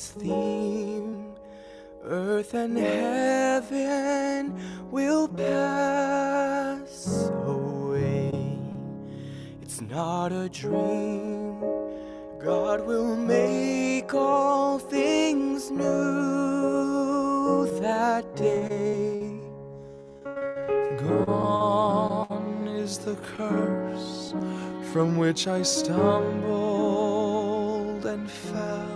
its theme. Earth and heaven will pass away. It's not a dream. God will make all things new that day. Gone is the curse from which I stumbled and fell.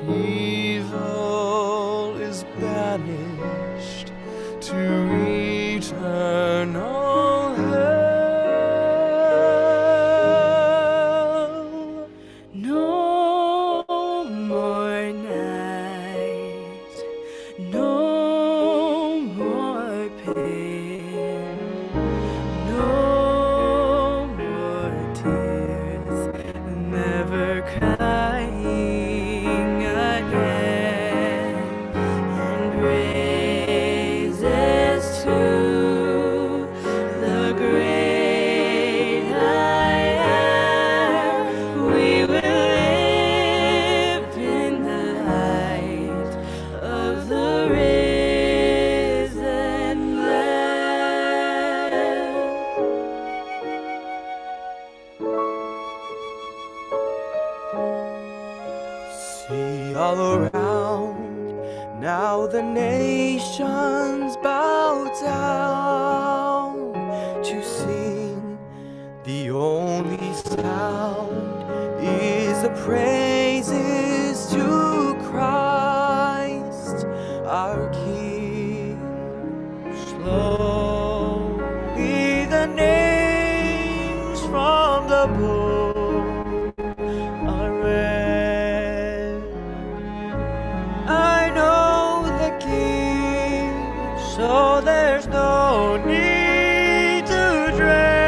Evil is banished to eternal hell. No more night, no more pain, no more tears, never crying again, and praises to the great I am. We will live in the light of the risen Lamb. See all around, now the nations bow down to sing. The only sound is the praises to Christ our King. Slowly the names from the book are read. I know the King, so there's no need to dread.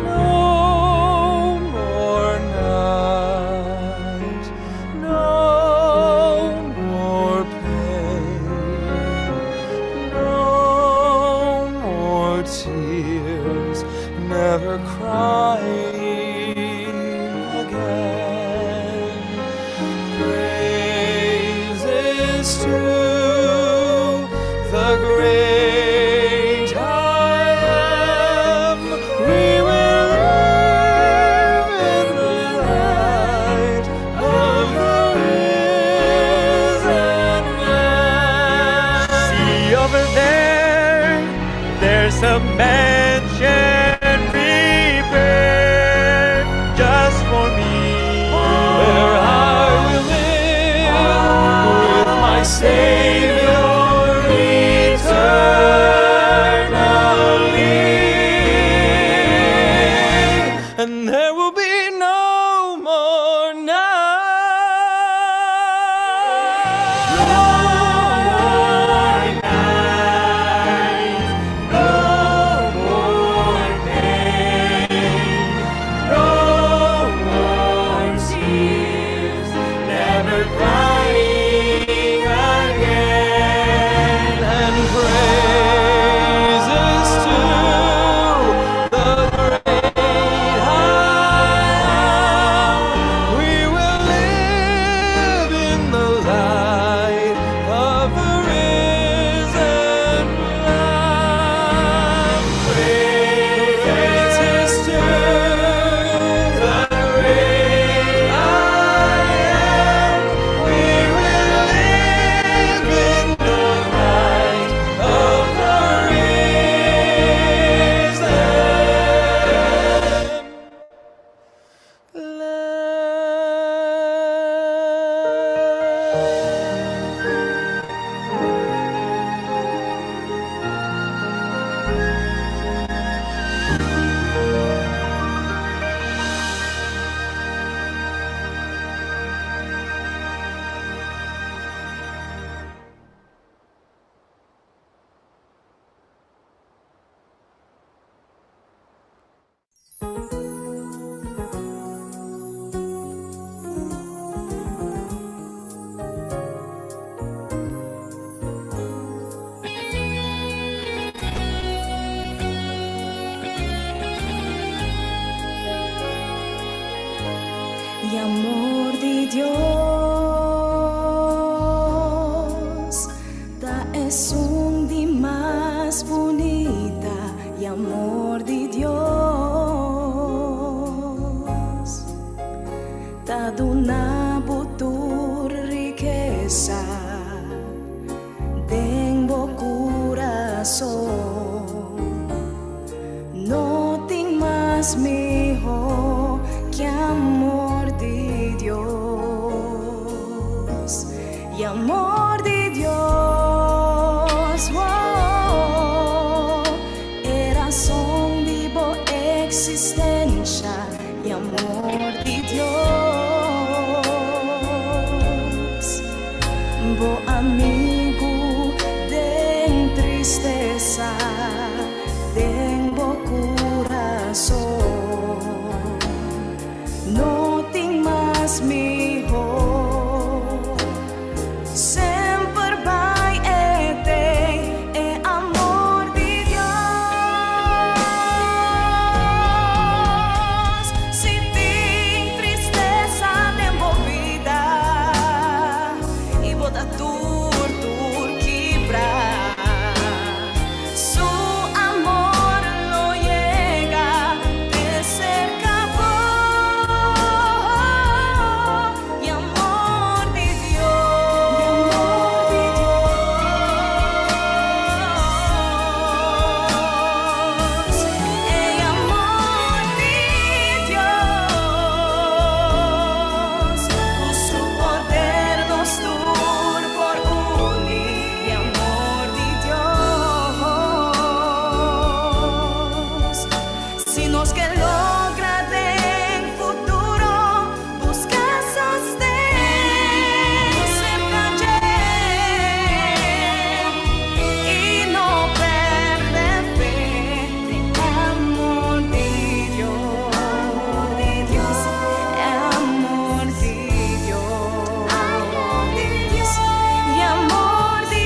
No more night, no more pain, no more tears, never crying again. Praises to the great I am. We will live in the light of the risen Lamb. See over there, there's a mansion prepared just for me, where I will live with my Savior eternally, and there will be no more night. No more night, no more pain, no more tears, never crying again, and praises to the great I y amor de Dios. Ta es un día más bonita y amor de Dios. Ta duna butur riqueza tengo corazón. No tengo más mejor que amor de Dios y amor de Dios. Oh, era son vivo existencia y amor de Dios. Bo amigo de tristeza tengo corazón. No tengo más mejor. Sempre vai é amor de Deus. Se tem tristeza, tem vida e bota tudo quebrar. Su amor lo llega de cerca y amor de Dios. El amor de Dios, con su poder nos dur por unir. Y amor de Dios, si nos que logra del futuro busca sostén cerca y no perde fe. De amor de Dios, amor de Dios, amor de Dios, amor de Dios y amor de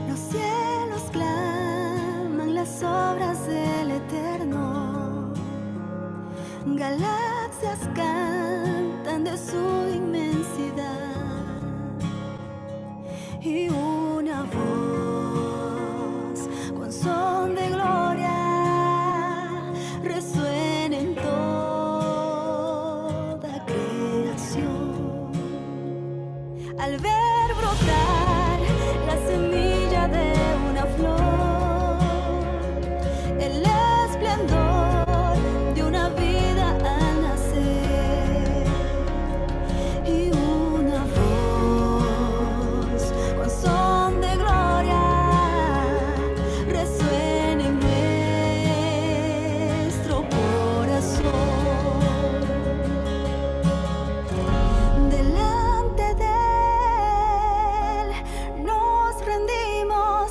Los cielos claman las obras del Eterno, galaxias cantan de su inmensidad, y una voz con son de gloria resuena en toda creación. Al ver brotar la semilla de una flor, el esplendor de una vida al nacer, y una voz con son de gloria resuena en nuestro corazón. Delante de él nos rendimos.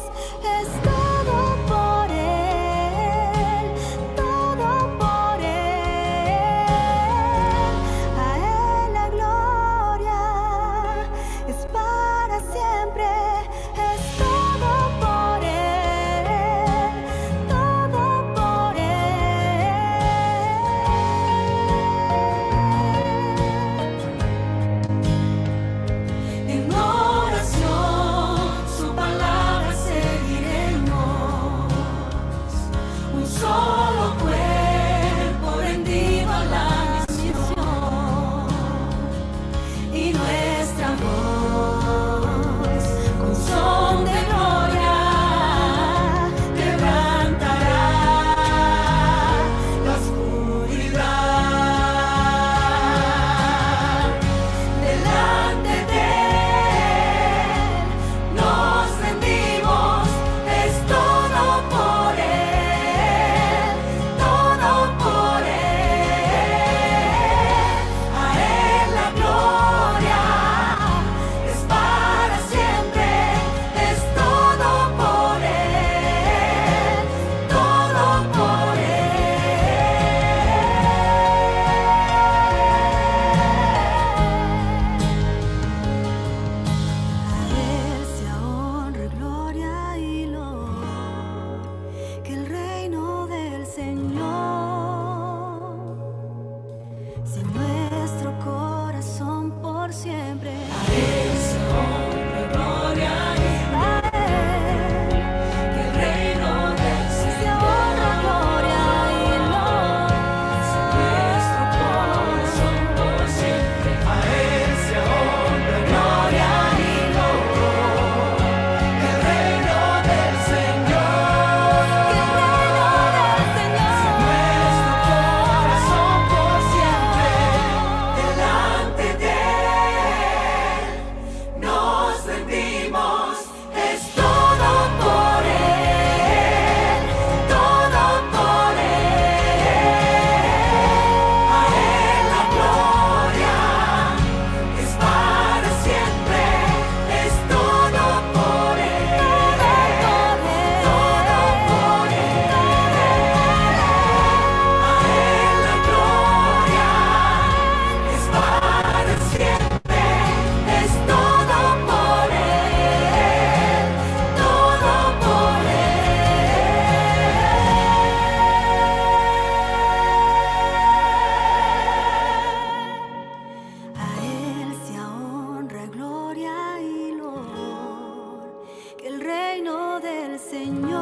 Señor,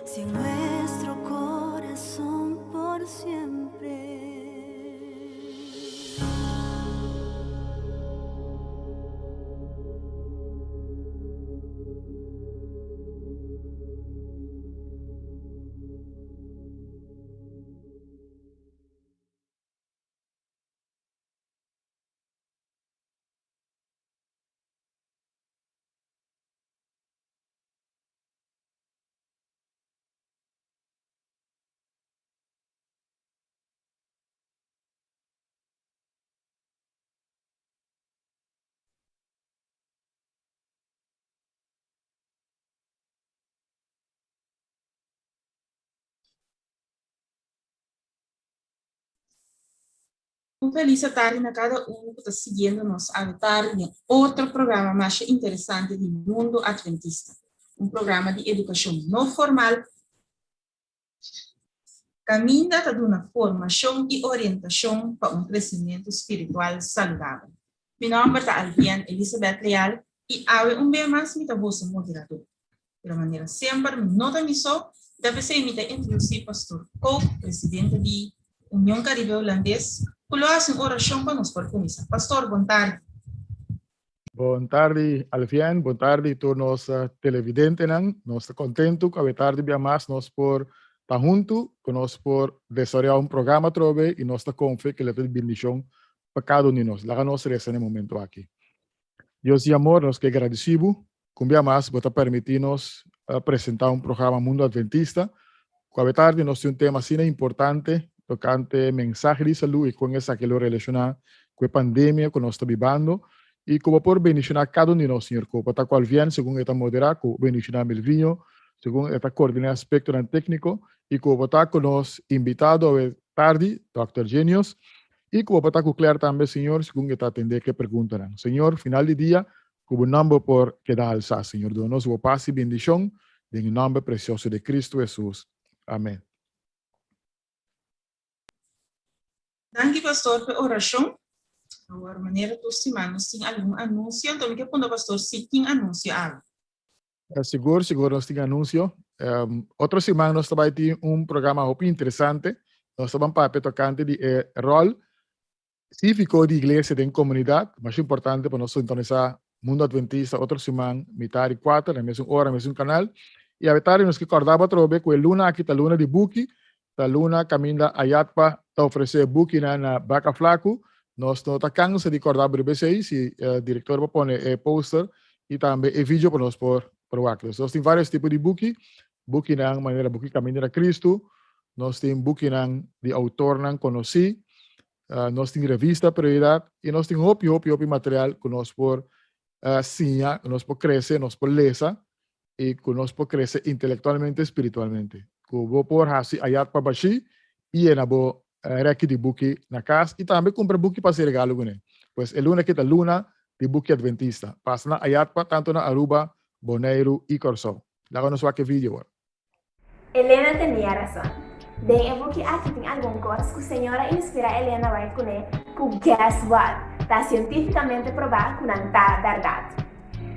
si en nuestro corazón por siempre. Feliz tarde a cada que está siguiendo-nos a tarde em outro programa mais interessante do Mundu Atventista. Programa de educação não formal. Kaminda está duna formashon e orientashon para crescimento espiritual saudável. Meu nome é Alvian Elizabeth Leal e hoje bem mais me vosso moderador. De maneira sempre, nota missão, deve ser me introduzir pastor Tópiko, presidente da União Caribe Holandês. Coloca uma oração para nos perguntar. Pastor, boa tarde. Boa tarde, Alfian. Boa tarde a todos os televidentes. Nós estamos contentos que a tarde bem mais nós por estar juntos, conosco por desarrollar programa trove e nós estamos confiantes que ele tem bendição para cada um de nós. Lá nós nesse momento aqui. Deus e amor, nós que agradecemos, com bem mais, para permitir-nos apresentar programa Mundu Atventista. Com a tarde nós temos tema assim importante, tocante mensaje de salud e com essa que lo relaciona com a pandemia que nós estamos vivendo e como por bendicionar cada um de nós, Senhor, para tal qual vem, segundo esta moderar, com bendicionar Melvinho, segundo esta coordenar aspecto técnico e como está com nós invitado a tarde, Dr. Genius, e como está com Claire também, Senhor, segundo esta atender que perguntarán. Senhor, final de dia, como nombre por quedar alzado, Senhor, donos o paz y bendición en el nombre precioso de Cristo Jesús. Amén. Dank pastor, por oração. Agora, maneira de estimar-nos, tem algum anúncio? Então, que ponto, pastor, se tem anúncio? Seguro, nós temos anúncio. Outra semana, nós também temos programa muito interessante. Nós estamos para tocante de rol cívico de igreja em comunidade, mais importante para nós sintonizar Mundu Atventista, outra semana, metade 4, na mesma hora, no mesmo canal. E a tarde, nós que acordava trobe com a luna aqui, a luna de Buki, a luna Kaminda Ayatpa, a oferecer Buki na Baca Flaco. Nós não estamos de acordar para o B6, e o diretor vai pôr poster e também vídeo para nós por o acto. Nós temos vários tipos de Buki. Buki na maneira Buki Kaminda Cristo. Nós temos Buki de autor não conheci. Nós temos revista prioridade. E nós temos outro material que nós por sinha, que nós por crescer, nós por lesa e que nós por crescer intelectualmente e espiritualmente. Que vou por hasi ayat para baixi e na bo reki de buki na casa e também compra buki para ser regalo com ele. Pois é luna que tá luna de buki adventista. Passa na ayat pa tanto na Aruba, Bonaire e Corsão. Lá nós vai que vídeo. Helena tinha razão. Bem, eu vou que aqui tem algum coisa que a senhora inspira a Helena vai com ele, que guess what? Está cientificamente provado que não está verdade.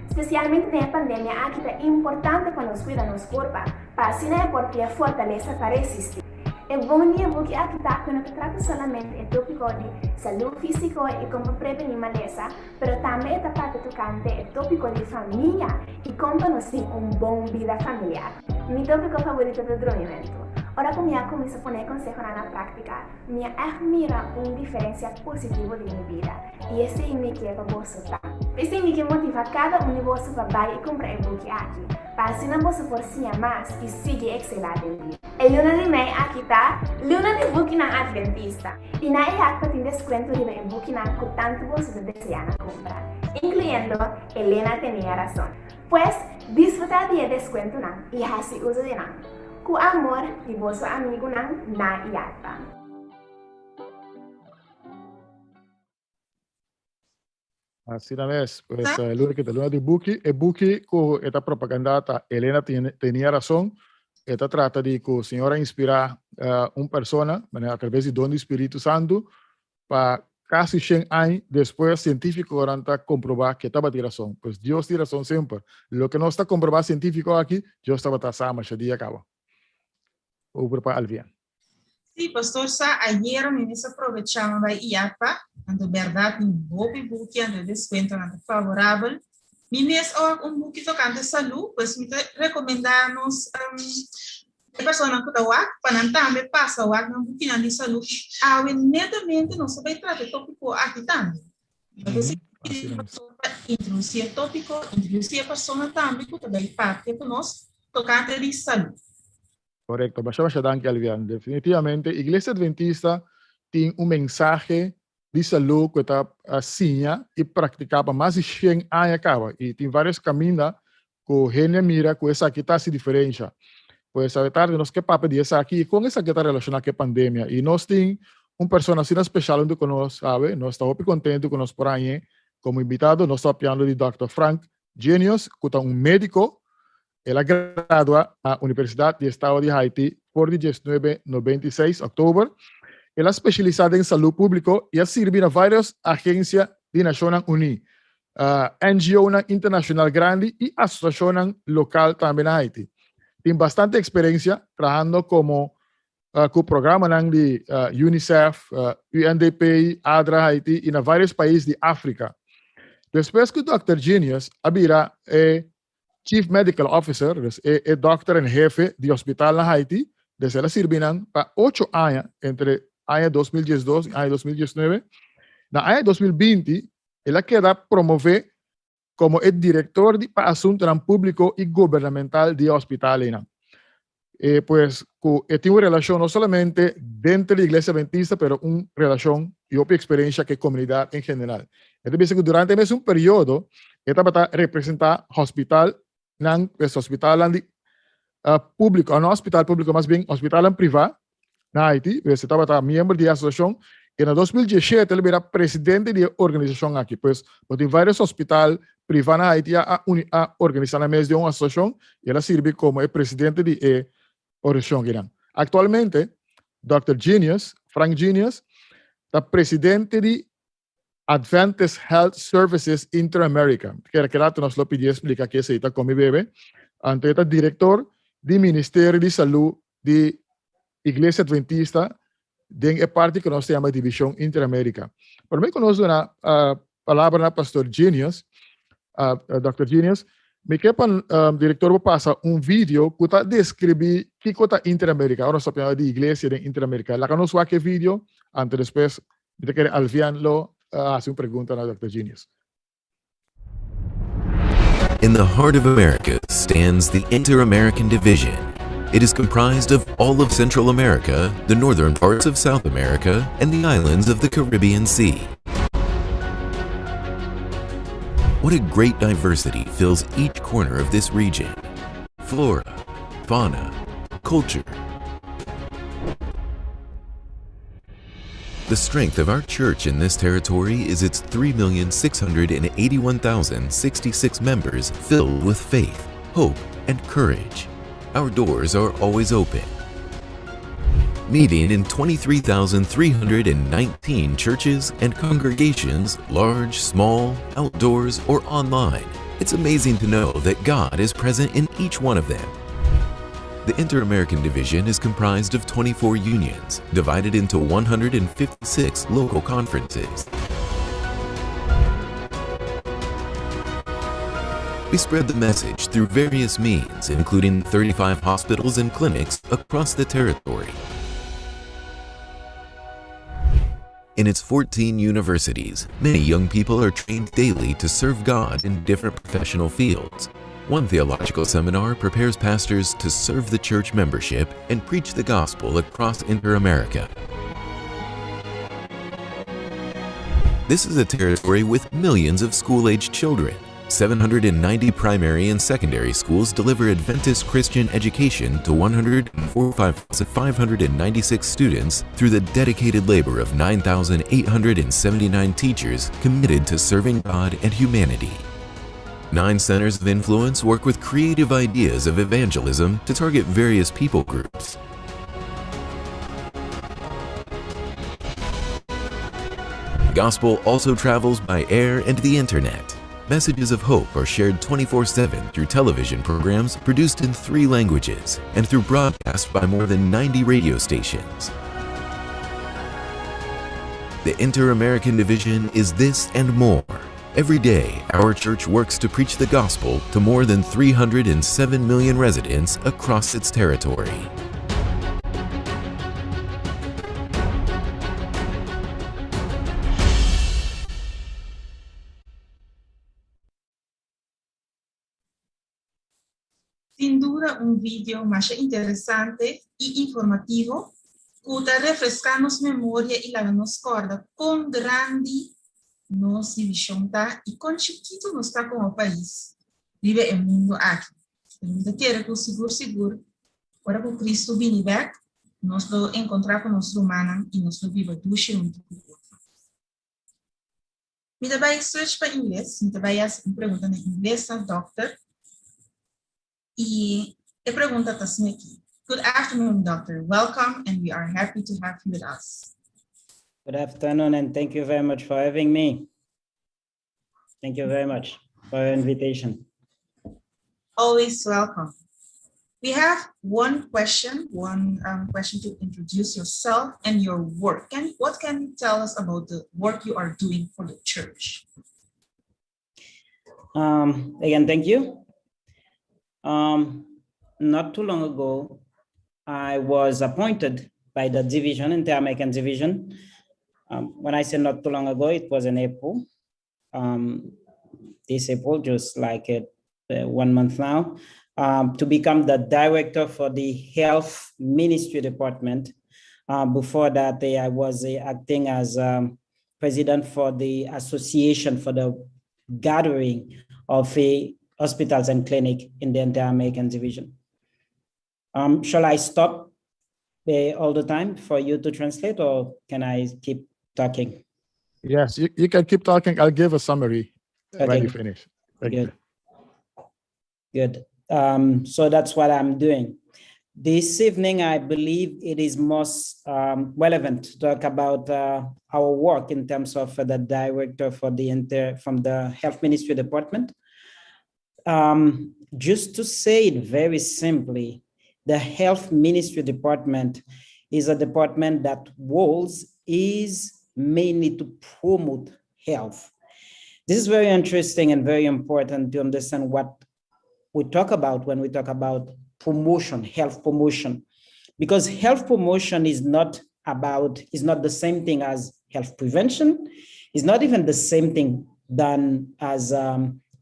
Especialmente na pandemia, aqui é importante para nós cuidar nosso corpo, para assim não porque a fortaleza para resistir. É bom dia porque aqui está que não trata somente o tópico de saúde física e como prevenir maleza, mas também está parte tocante o tópico de família e como nós temos bom vida familiar. Meu tópico favorito é o dormimento. Ora, como eu começo a poner consejo na prática, me admira diferença positiva de minha vida. E esse é o que eu vou soltar. Esse é o que motiva cada um de vocês para ir comprar o book aqui. Para assim não você forcinha mais e seguir excelente em vida. E luna de mei aqui tá, luna de book na Adventista. E na EAC tem desconto de o book na que tanto você deseja comprar. Incluindo Helena tinha razão. Pues, disfruta de desconto não e assim uso de não. Com amor de vosso amigo na IATA. Assim não é, pues luna que luna de Buki, e Buki com esta propaganda tá, Helena tinha razão, esta trata de que a senhora inspirar uma pessoa, através de dom do Espírito Santo, para casi 100 años después, científicos han comprobado que estaba de razón. Pues Dios tiene razón siempre. Lo que no está comprobado científico aquí, Dios estaba tasando, ese día acaba. Over para Alvian. Sí, pastor, ayer me aprovechamos de IAPA, de verdad, un buque de descuento favorable. Mi es un buque tocante salud, pues me recomendamos persona que está para también pasa un buque de salud. Netamente no se va a tratar de tópico aquí también. Entonces, introducir tópico, introducir persona también que também parte con nos tocante de salud. Correcto, bastante danke Alvian. Definitivamente, Iglesia Adventista tiene un mensaje de salud que está asigna y practicaba más de 100 años acaba. Y tiene varios caminos que gente mira que esa aquí está así diferencia. Pues a tarde nos que pape de esa aquí con esa que está relacionada con la pandemia. Y nos tiene una persona así especial que nos sabe, nos está muy contento con nos por ahí. Como invitado, nos está hablando de Dr. Frank Genius, que es un médico. Ela gradua a Universidade do Estado de Haiti por 19 no 26 de outubro. Ela é especializada em saúde pública e ela serve em várias agências de Nações Unidas, NGO internacional grande e associação local também na Haiti. Tem bastante experiência trabalhando como com o programa de UNICEF, UNDP, ADRA Haiti e em vários países de África. Depois que o Dr. Genius abrirá Chief Medical Officer, es doctor en jefe de hospital en Haití, desde la sirvinan para 8 años, entre año 2012 y año 2019. En el año 2020, él queda promover como el director de asuntos públicos y gubernamental de hospital. Pues, tiene una relación no solamente dentro de la Iglesia Adventista, pero una relación y otra experiencia que comunidad en general. Entonces, durante un periodo, él va a representar hospital público, no hospital público, más bien hospital privado en Haití. Pues estaba miembro de la asociación. En el 2017 él era presidente de la organización aquí. Pues hay varios hospitales privados en Haití a organizar la mesa de una asociación y él sirve como el presidente de la organización. Actualmente, Dr. Genius, Frank Genius, es presidente de Adventist Health Services Inter-America, que nos lo pidió explicar que se está con mi bebé. Antes es director del Ministerio de Salud de Iglesia Adventista, de parte que nos llama División Interamérica. Por mí conozco una palabra del Pastor Genius, Dr. Genius, me quepan director pasa un video que describe qué cosa Interamérica, ahora sabemos de Iglesia de Interamérica. La conozco aquel video, antes después de que Alvian lo hace una pregunta a Dr. Genius. In the heart of America stands the Inter-American Division. It is comprised of all of Central America, the northern parts of South America, and the islands of the Caribbean Sea. What a great diversity fills each corner of this region. Flora, fauna, culture. The strength of our church in this territory is its 3,681,066 members filled with faith, hope, and courage. Our doors are always open. Meeting in 23,319 churches and congregations, large, small, outdoors, or online. It's amazing to know that God is present in each one of them. The Inter-American Division is comprised of 24 unions, divided into 156 local conferences. We spread the message through various means, including 35 hospitals and clinics across the territory. In its 14 universities, many young people are trained daily to serve God in different professional fields. One theological seminar prepares pastors to serve the church membership and preach the gospel across Inter-America. This is a territory with millions of school-aged children. 790 primary and secondary schools deliver Adventist Christian education to 145,596 students through the dedicated labor of 9,879 teachers committed to serving God and humanity. 9 centers of influence work with creative ideas of evangelism to target various people groups. gospel also travels by air and the internet. Messages of hope are shared 24/7 through television programs produced in 3 languages and through broadcast by more than 90 radio stations. The Inter-American Division is this and more. Every day, our church works to preach the gospel to more than 307 million residents across its territory. Sin duda, un video más interesante y informativo que refrescarnos memoria y la nos corda con grande nos división y con chiquito nos está como país. Vive el mundo aquí. El mundo quiere que seguro, ahora que Cristo viene back, nos lo encontrar con nuestro humano y nos lo vive duche un poco. Me daarbij switch para inglês, me daarbij as uma pergunta em inglês, doctor. E a pergunta está assim aqui. Good afternoon, doctor. Welcome, and we are happy to have you with us. Good afternoon, and thank you very much for having me. Thank you very much for your invitation. Always welcome. We have one question to introduce yourself and your work. What can you tell us about the work you are doing for the church? Again, thank you. Not too long ago, I was appointed by the division, Inter-American Division. When I say not too long ago, it was in April. This April, just like 1 month now, to become the director for the Health Ministry Department. Before that, I was acting as president for the association for the gathering of hospitals and clinic in the Inter-American Division. Shall I stop all the time for you to translate, or can I keep talking? Yes, you can keep talking. I'll give a summary Okay. when you finish. Thank you. Good. So that's what I'm doing. This evening, I believe it is most relevant to talk about our work in terms of the director for from the Health Ministry Department. Just to say it very simply, the Health Ministry Department is a department that roles is mainly to promote health. This is very interesting and very important to understand what we talk about when we talk about promotion, health promotion, because health promotion is not the same thing as health prevention. It's not even the same thing done as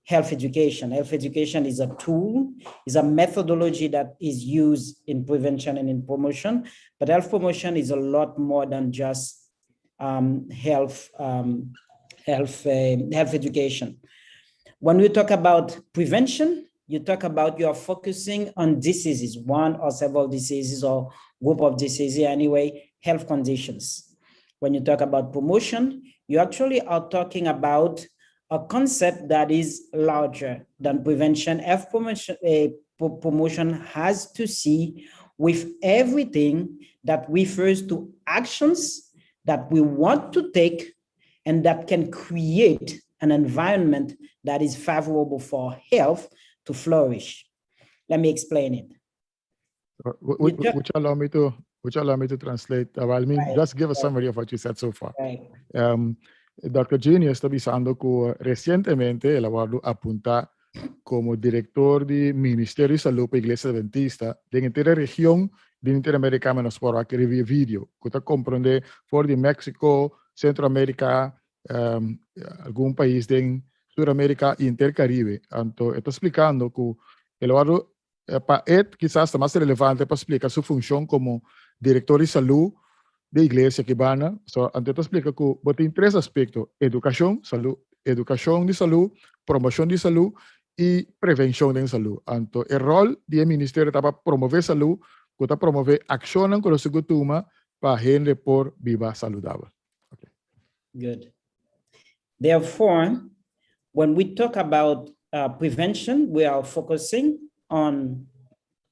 health education. Health education is a tool, is a methodology that is used in prevention and in promotion, but health promotion is a lot more than just health education. When we talk about prevention, you are focusing on diseases, one or several diseases or group of diseases, anyway, health conditions. When you talk about promotion, you actually are talking about a concept that is larger than prevention. Health promotion has to see with everything that refers to actions that we want to take and that can create an environment that is favorable for health to flourish. Let me explain it. Would you allow me to translate? Just give a summary of what you said so far. Right. Dr. Gini está avisando que recientemente él ha apuntado como director de Ministerio de Salud para Iglesia Adventista de la región de Interamericana por aquel vídeo que está comprende por de México, Centroamérica, algún país de Sudamérica y Intercaribe. Entonces, está explicando que quizás está más relevante para explicar su función como director de salud de iglesia cubana. Entonces, explica que tiene 3 aspectos: educación de salud, promoción de salud y prevención de salud. Entonces, el rol del ministerio es para promover salud, para promover acción con los seguros para gente por viva saludable. Okay. Good. Therefore, when we talk about prevention, we are focusing on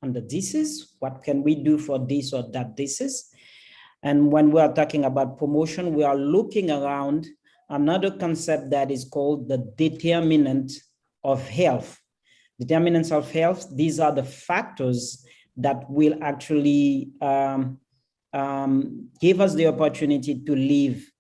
the disease. What can we do for this or that disease? And when we are talking about promotion, we are looking around another concept that is called the determinant of health. Determinants of health, these are the factors that will actually give us the opportunity to live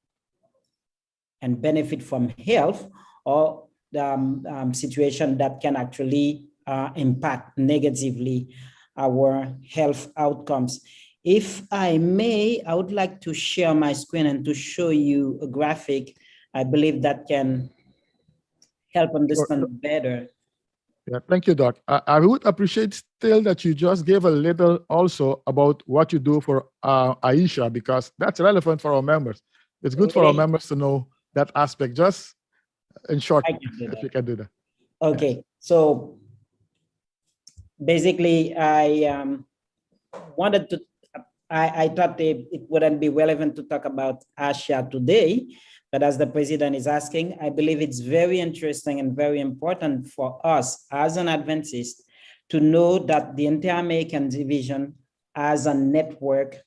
and benefit from health, or the situation that can actually impact negatively our health outcomes. If I may, I would like to share my screen and to show you a graphic. I believe that can help understand better. Yeah, thank you, Doc. I would appreciate still that you just gave a little also about what you do for Aisha, because that's relevant for our members. It's good for our members to know that aspect. Just in short, if you can do that. Okay, so basically, I wanted to, I thought it wouldn't be relevant to talk about Asia today, but as the president is asking, I believe it's very interesting and very important for us as an Adventist to know that the Inter-American Division has a network,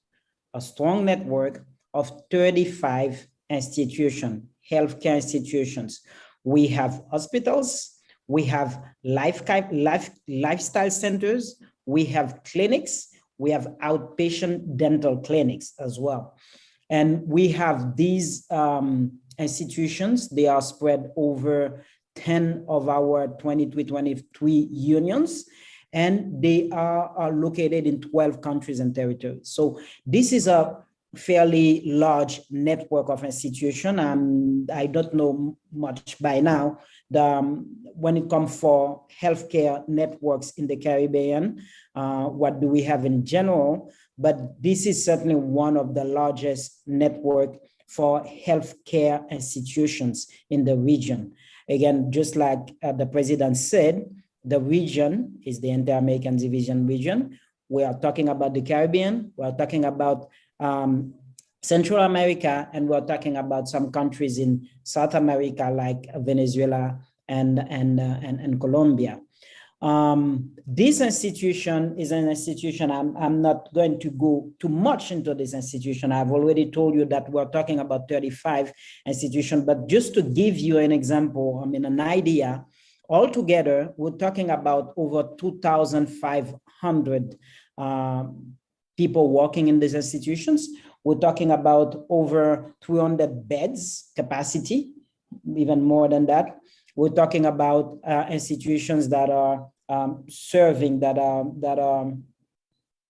a strong network of 35 institutions, healthcare institutions. We have hospitals, we have lifestyle centers, we have clinics, we have outpatient dental clinics as well. And we have these institutions, they are spread over 10 of our 23 unions, and they are located in 12 countries and territories. So this is a fairly large network of institutions, and I don't know much by now when it comes for healthcare networks in the Caribbean, what do we have in general, but this is certainly one of the largest network for healthcare institutions in the region. Again, just like the president said, the region is the Inter-American Division region. We are talking about the Caribbean, we are talking about Central America, and we're talking about some countries in South America like Venezuela and Colombia. This institution is an institution, I'm not going to go too much into this institution. I've already told you that we're talking about 35 institutions, but just to give you an example, I mean, an idea, altogether, we're talking about over 2,500 people working in these institutions. We're talking about over 300 beds capacity, even more than that. We're talking about institutions that are serving, that are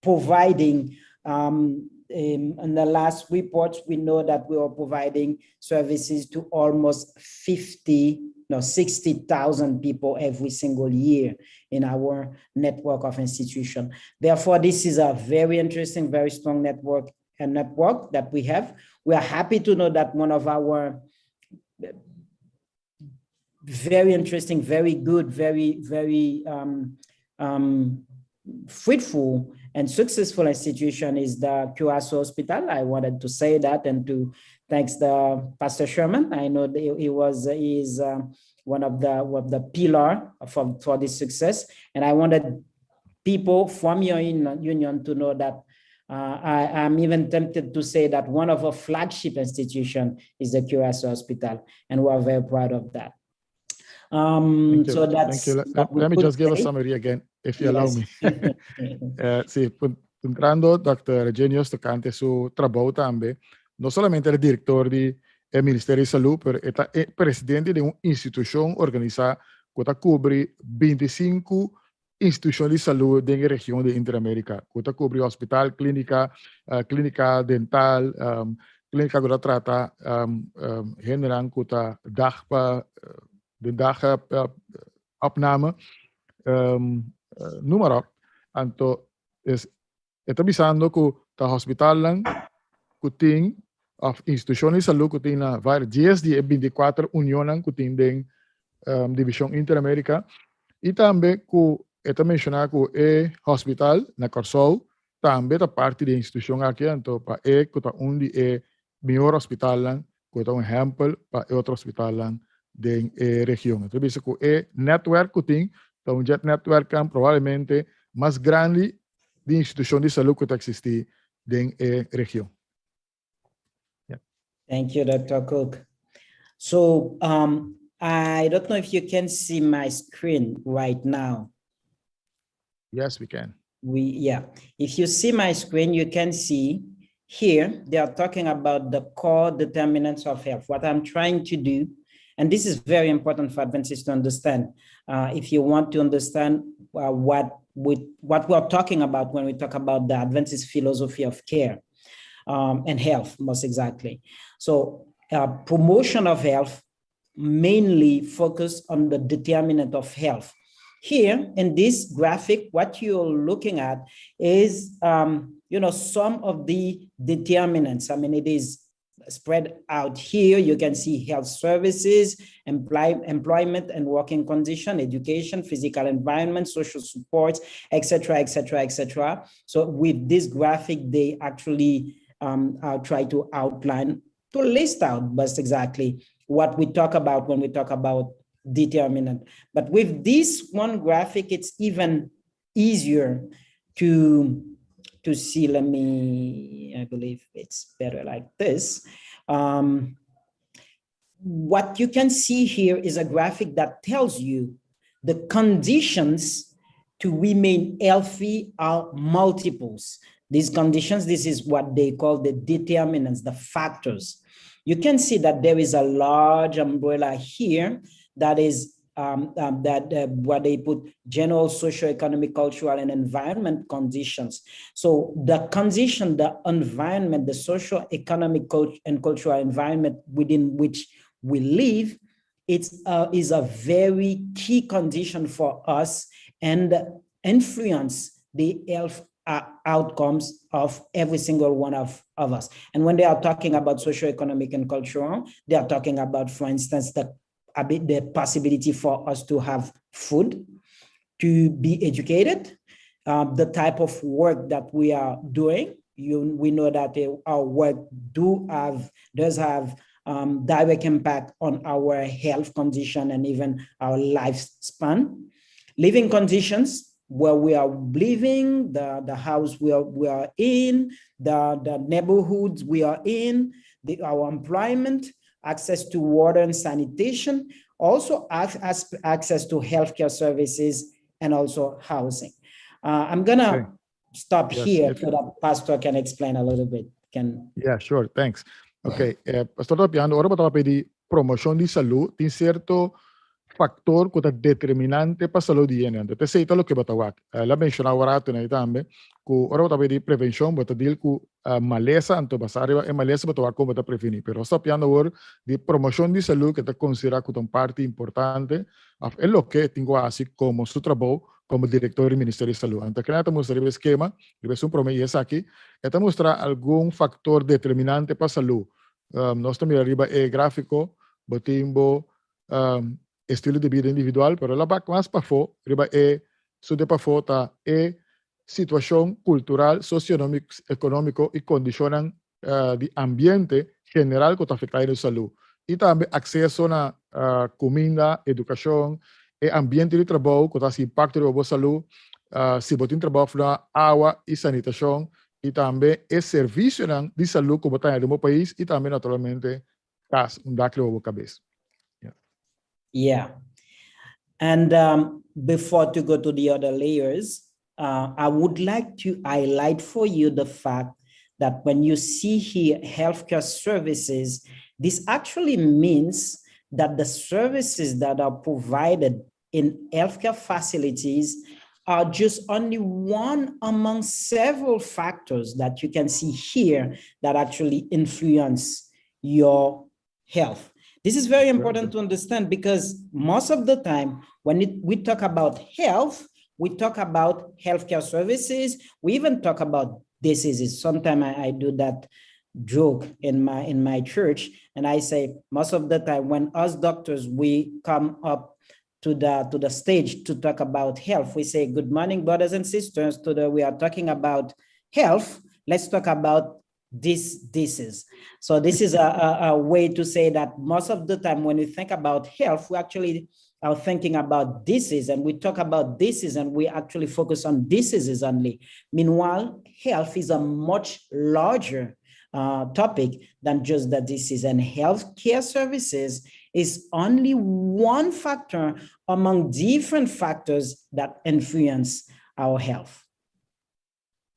providing. In the last reports, we know that we are providing services to almost 60,000 people every single year in our network of institutions. Therefore, this is a very interesting, very strong network that we have. We are happy to know that one of our very interesting, very good, very fruitful and successful institution is the Curacao Hospital. I wanted to say that and to thanks the Pastor Sherman. I know that he is one of the pillar for this success. And I wanted people from your union to know that I'm even tempted to say that one of our flagship institutions is the Curacao Hospital, and we're very proud of that. So that's. Let me just give a summary again, if you allow me. Sì, entrando Dr. Eugenio tocante su trabalho também, não somente é diretor do Ministério de Salú, mas é presidente de uma instituição organizada que cobre 25 instituições de saúde na região de Interamérica, que cobre hospital, clínica dental, clínica que trata general que de opname, noem maar op. Anto is het avisando que het hospital lang kuting of institution de salud kuting na var 10 die 24 union kuting den division Interamérica e também que eta mencionar que é hospital na Corsou também da parte de instituição aqui anto pa é que tá onde é melhor hospital lang que tá exemplo pa outro hospital lang den região. Então isso que é network kuting tá jet network kan provavelmente mais grande de instituição de saúde que existe na região. Yeah. Thank you, Dr. Cook. So I don't know if you can see my screen right now. Yes, we can. If you see my screen, you can see here, they are talking about the core determinants of health. What I'm trying to do, and this is very important for Adventists to understand. If you want to understand what we're talking about when we talk about the Adventist philosophy of care and health, most exactly. So promotion of health mainly focus on the determinant of health. Here in this graphic, what you're looking at is, some of the determinants. I mean, it is spread out here. You can see health services, employment and working condition, education, physical environment, social support, etc., etc., etc. So with this graphic, they actually try to outline, to list out just exactly what we talk about when we talk about determinant. But with this one graphic, it's even easier to see. I believe it's better like this. What you can see here is a graphic that tells you the conditions to remain healthy are multiples. These conditions, this is what they call the determinants, the factors. You can see that there is a large umbrella here that is what they put general socio-economic, cultural, and environment conditions. So the condition, the environment, the socio-economic and cultural environment within which we live, is a very key condition for us and influence the health outcomes of every single one of us. And when they are talking about socio-economic and cultural, they are talking about, for instance, the possibility for us to have food, to be educated, the type of work that we are doing. We know that our work does have direct impact on our health condition and even our lifespan. Living conditions, where we are living, the house we are in, the neighborhoods we are in, our employment, access to water and sanitation, also access to healthcare services, and also housing. I'm gonna stop here so that Pastor can explain a little bit. Yeah, sure, thanks. Okay, Pastor Tapiano, ora para pedir promoción de salud, tem certo factor que é determinante para a saúde de gente. Te sei lo que batawak. La mencionava rato na itambe, que ora bata pedir prevenção, bata deal com maleza, anto basariva e maleza batawak como bata prevenir. Pero está piando agora de promoção de saúde que está considerado como parte importante, é lo que tenho assim como seu trabalho como diretor do Ministério de Saúde. Então, queria mostrar o esquema, o promesso aqui, é mostrar algum factor determinante para a saúde. Nós também arriba é gráfico, botimbo, estilo de vida individual, pero la back mais para fora, riba sude para fora situação cultural, socioeconômico e condicionam de ambiente general que está afetando a saúde. E também acesso na comida, educação e ambiente de trabalho que está impacto na boa saúde, se botem trabalho na água e sanitação, e também serviço de saúde que está no país e também naturalmente casa, daquele boa cabeça. Yeah. And before to go to the other layers, I would like to highlight for you the fact that when you see here healthcare services, this actually means that the services that are provided in healthcare facilities are just only one among several factors that you can see here that actually influence your health. This is very important to understand because most of the time when we talk about health, we talk about healthcare services. We even talk about diseases. Sometimes I do that joke in my church, and I say most of the time when us doctors we come up to the stage to talk about health, we say, "Good morning, brothers and sisters. Today we are talking about health. Let's talk about disease." So this is a way to say that most of the time when we think about health, we actually are thinking about disease, and we talk about disease and we actually focus on diseases only. Meanwhile, health is a much larger topic than just the disease. And healthcare services is only one factor among different factors that influence our health.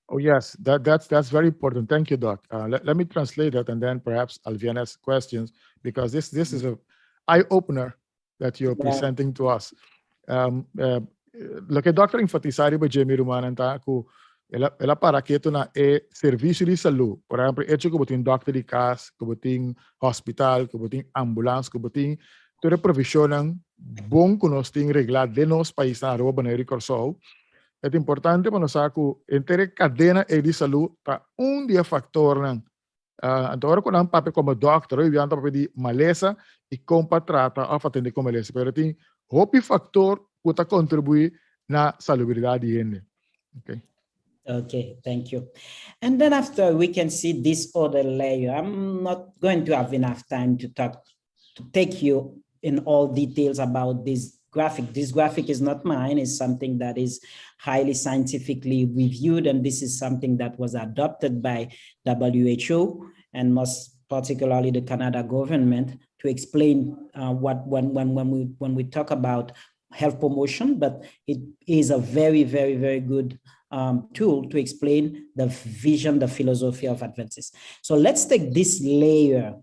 Oh yes, that's very important. Thank you, Doc. Let me translate that, and then perhaps Alviana's questions, because this is a eye opener that you're presenting to us. Lo que Dr. enfatizar ba Jamie Rumana ta ku ela para que ito na serviço de saúde. Por exemplo, hecho que botin doctor de casa, que botin hospital, que botin ambulância, que botin toda provisão bom que nós tem reglado de nos países na rua banheiro corso. É importante para nós que entre cadena de saúde para dia fator nang agora quando um papel como doctor eu viando para de maleza e compa trata a atender com maleza, pero tem hopi factor que contribui na salubridade dele. Okay. Okay, thank you. And then after we can see this other layer. I'm not going to have enough time to take you in all details about this graphic. This graphic is not mine, it's something that is highly scientifically reviewed, and this is something that was adopted by WHO and most particularly the Canada government to explain when we talk about health promotion, but it is a very, very, very good tool to explain the vision, the philosophy of Adventists. So let's take this layer,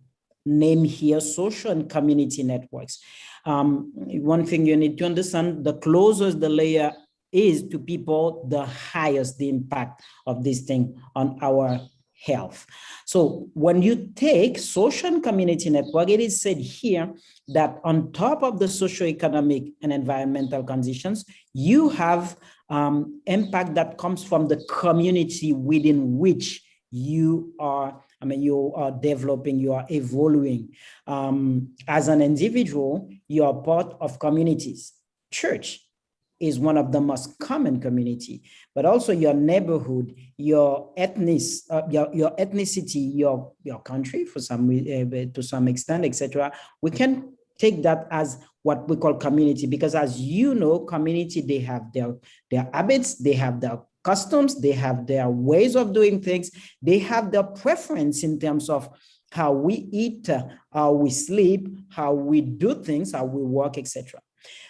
name here, social and community networks. One thing you need to understand, the closer the layer is to people, the highest the impact of this thing on our health. So when you take social and community network, it is said here that on top of the socioeconomic and environmental conditions, you have impact that comes from the community within which you are developing, you are evolving. As an individual, you are part of communities. Church is one of the most common community, but also your neighborhood, your ethnicity, your country for some to some extent, etc. We can take that as what we call community, because as you know, community, they have their habits, they have their customs, they have their ways of doing things, they have their preference in terms of how we eat, how we sleep, how we do things, how we work, etc.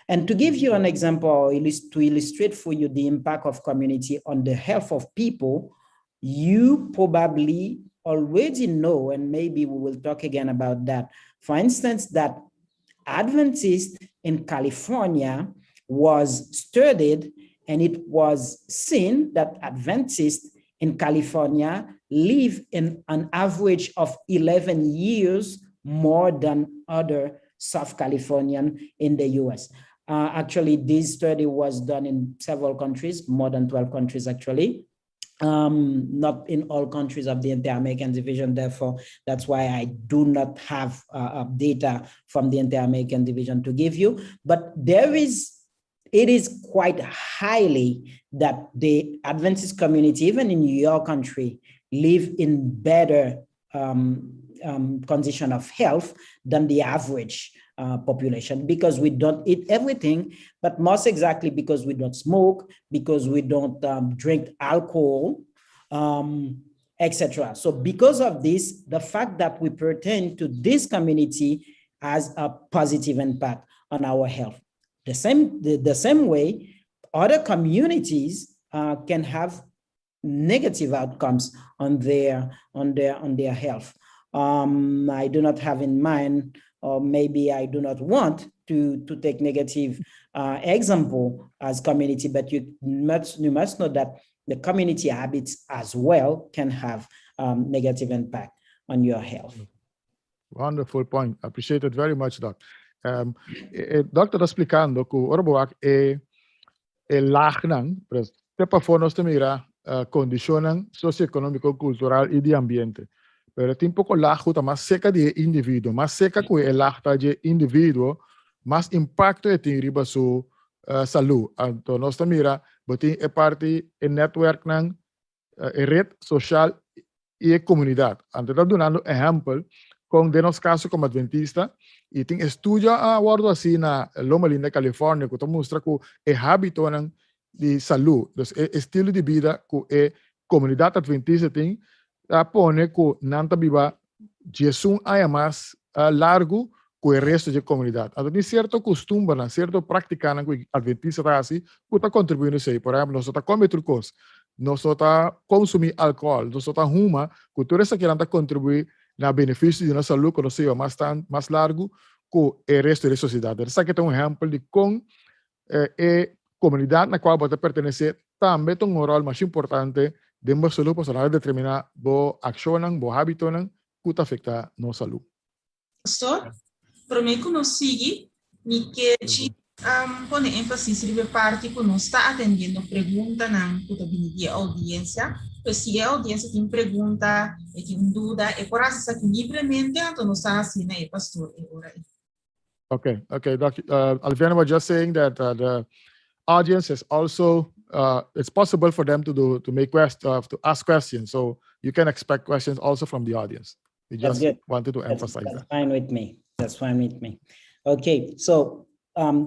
And to give you an example, to illustrate for you the impact of community on the health of people, you probably already know, and maybe we will talk again about that. For instance, that Adventist in California was studied, and it was seen that Adventists in California live in an average of 11 years more than other South Californian in the US. Actually, this study was done in several countries, more than 12 countries actually. Not in all countries of the Inter-American Division, therefore, that's why I do not have data from the Inter-American Division to give you, but it is quite highly that the Adventist community, even in your country, live in better condition of health than the average population, because we don't eat everything, but most exactly because we don't smoke, because we don't drink alcohol, etc. So because of this, the fact that we pertain to this community has a positive impact on our health. The same way, other communities can have negative outcomes on their health. I do not have in mind, or maybe I do not want to take negative example as community, but you must know that the community habits as well can have negative impact on your health. Wonderful point. Appreciate it very much, Doc. Doctor explicando que orboak lagnan, pero para fonos te mira condicionan socioeconómico, cultural y de ambiente. Pero tem pouco largo, mais seca de indivíduo, mais seca que é larga de indivíduo, mais impacto tem riba su saúde. Então nós também botem parte em network nang rede social e comunidade. Então tá dando exemplo com de nos caso como Adventista e tem estudo agora assim na Loma Linda, Califórnia, que mostra que é hábito nang de saúde, então estilo de vida que é comunidade Adventista tem pone que nanta biba Jesus haya más largo que el resto de la comunidad. Entonces, hay cierto costumbre, cierto práctica que adventista está así, que está contribuyendo a eso. Por ejemplo, nosotros comemos trucos, nosotros consumimos alcohol, nosotros fumamos, que todo eso que está contribuir al beneficio de nuestra salud, que nos lleva más largo que el resto de la sociedad. Entonces, aquí tengo un ejemplo de con comunidad a la cual puede pertenecer, también tiene un rol más importante de la salud personal determinar bo accionan, bo habitonan, que afecta nuestra salud. Pastor, para mí que nos sigue, mi que pone énfasis en la parte que nos está atendiendo preguntas en la audiencia. Pues si la audiencia tiene pregunta, tiene duda, es por eso que libremente nos está haciendo el pastor. Okay. Alviana was just saying that the audience is also, it's possible for them to make questions, to ask questions. So you can expect questions also from the audience. We just wanted to emphasize that. That's fine with me. That's fine with me. Okay, so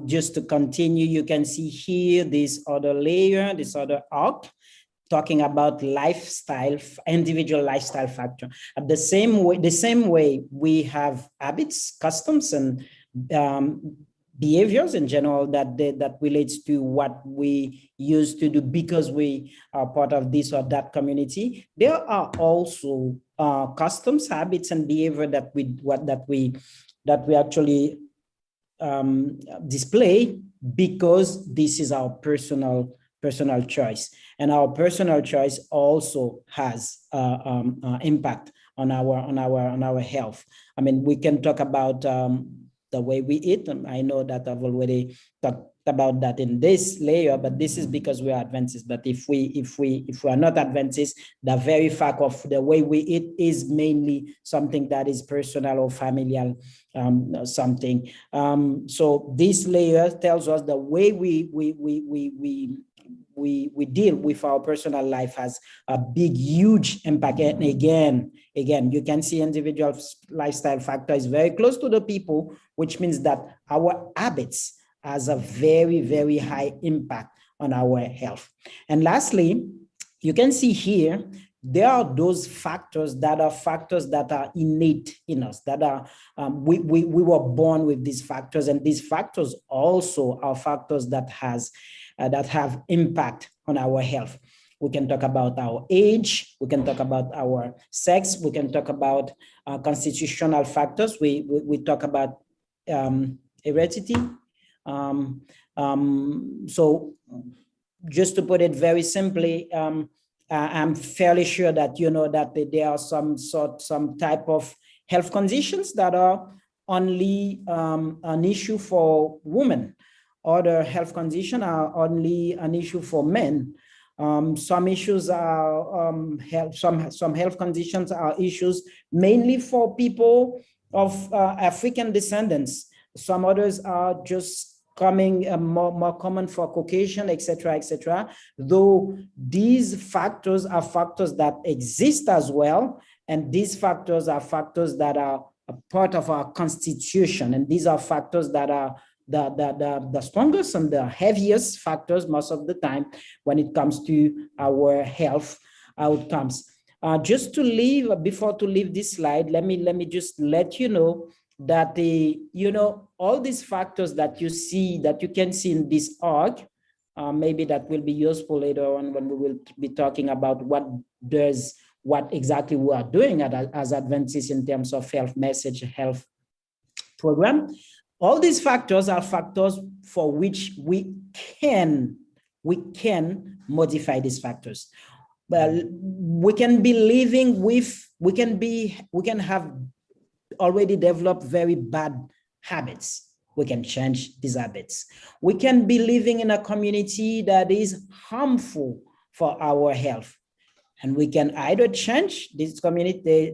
just to continue, you can see here this other layer, this other arc, talking about lifestyle, individual lifestyle factor. At the same way we have habits, customs, and behaviors in general that relates to what we used to do because we are part of this or that community. There are also customs, habits, and behavior that we actually display because this is our personal choice, and our personal choice also has impact on our health. I mean, we can talk about the way we eat. I know that I've already talked about that in this layer, but this is because we are Adventists. But if we are not Adventists, the very fact of the way we eat is mainly something that is personal or familial, something. So this layer tells us the way we deal with our personal life has a big, huge impact. And again, you can see individual lifestyle factor is very close to the people, which means that our habits has a very, very high impact on our health. And lastly, you can see here, there are those factors that are innate in us, that are, we were born with these factors, and these factors also are factors that have impact on our health. We can talk about our age, we can talk about our sex, we can talk about constitutional factors, we talk about heredity. So just to put it very simply, I'm fairly sure that you know that there are some type of health conditions that are only an issue for women. Other health conditions are only an issue for men. Some issues are some health conditions are issues mainly for people of African descendants. Some others are just coming more common for Caucasian, etc. Though these factors are factors that exist as well, and these factors are factors that are a part of our constitution, and these are factors that are the strongest and the heaviest factors most of the time when it comes to our health outcomes. Just to leave, before to leave this slide, let me just let you know that all these factors that you see, that you can see in this arc, maybe that will be useful later on when we will be talking about what exactly we are doing as Adventists in terms of health message, health program. All these factors are factors for which we can modify these factors. Well, we can be living with, we can have already developed very bad habits. We can change these habits. We can be living in a community that is harmful for our health. And we can either change this community,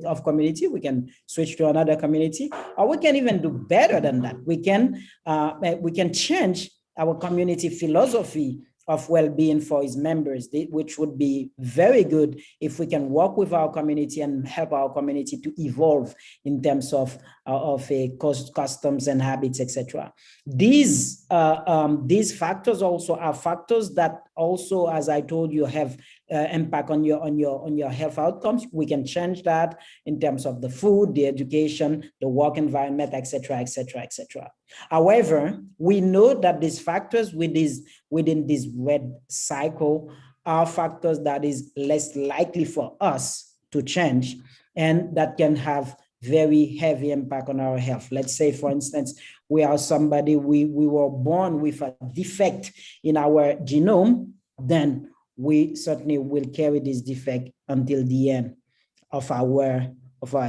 we can switch to another community, or we can even do better than that. We can change our community philosophy of well-being for its members, which would be very good if we can work with our community and help our community to evolve in terms of customs and habits, etc. These factors also are factors that also, as I told you, have impact on your health outcomes. We can change that in terms of the food, the education, the work environment, etc., etc., etc. However, we know that these factors within this red cycle are factors that is less likely for us to change, and that can have very heavy impact on our health. Let's say, for instance, we are somebody, we were born with a defect in our genome, then we certainly will carry this defect until the end of our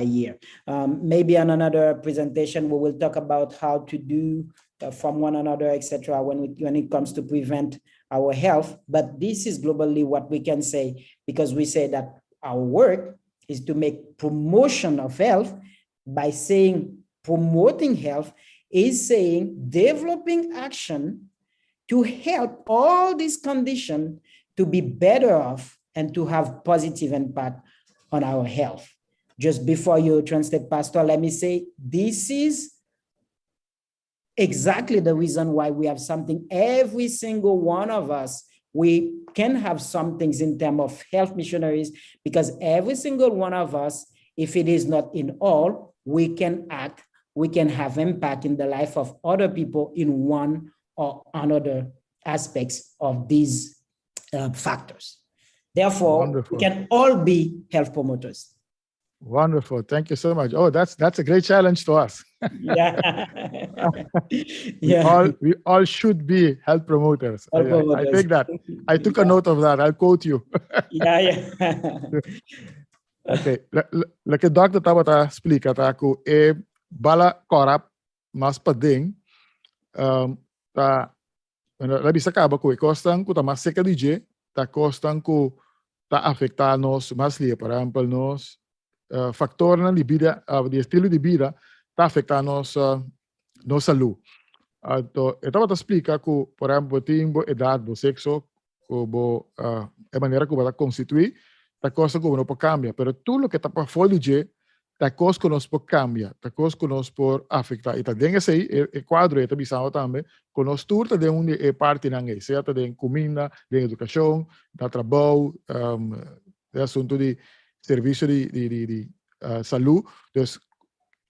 year. Maybe on another presentation, we will talk about how to do from one another, etc., when it comes to prevent our health. But this is globally what we can say, because we say that our work is to make promotion of health. By saying promoting health is saying developing action to help all these conditions to be better off and to have positive impact on our health. Just before you translate, Pastor, let me say, this is exactly the reason why we have something. Every single one of us, we can have some things in terms of health missionaries, because every single one of us, if it is not in all, we can act, we can have impact in the life of other people in one or another aspects of these factors. Therefore, Wonderful. we can all be health promoters. Wonderful. Thank you so much. Oh, that's a great challenge to us. Yeah. We all should be health promoters. I take that. I took a note of that. I'll quote you. Yeah. Okay. Like a doctor tabata explica taku bala korap mas pading ta labi sakaba ko costan ku ta mas seca DJ ta costan ku ta afectar nos mas lia, por exemplo, nos factor na vida, de estilo de vida ta afectar nos saúde. Então, eu estava a explicar que, por exemplo, tem idade, o sexo, a maneira que vai constituir, a coisa que não pode cambiar. Mas tudo o que está para fora de a coisa que nós pode cambiar, a coisa que nós pode afetar. E também esse quadro é também também que nós tudo de onde é parte na guerra, certo? De comida, de educação, de trabalho, de assunto de serviço de saúde. Então, isso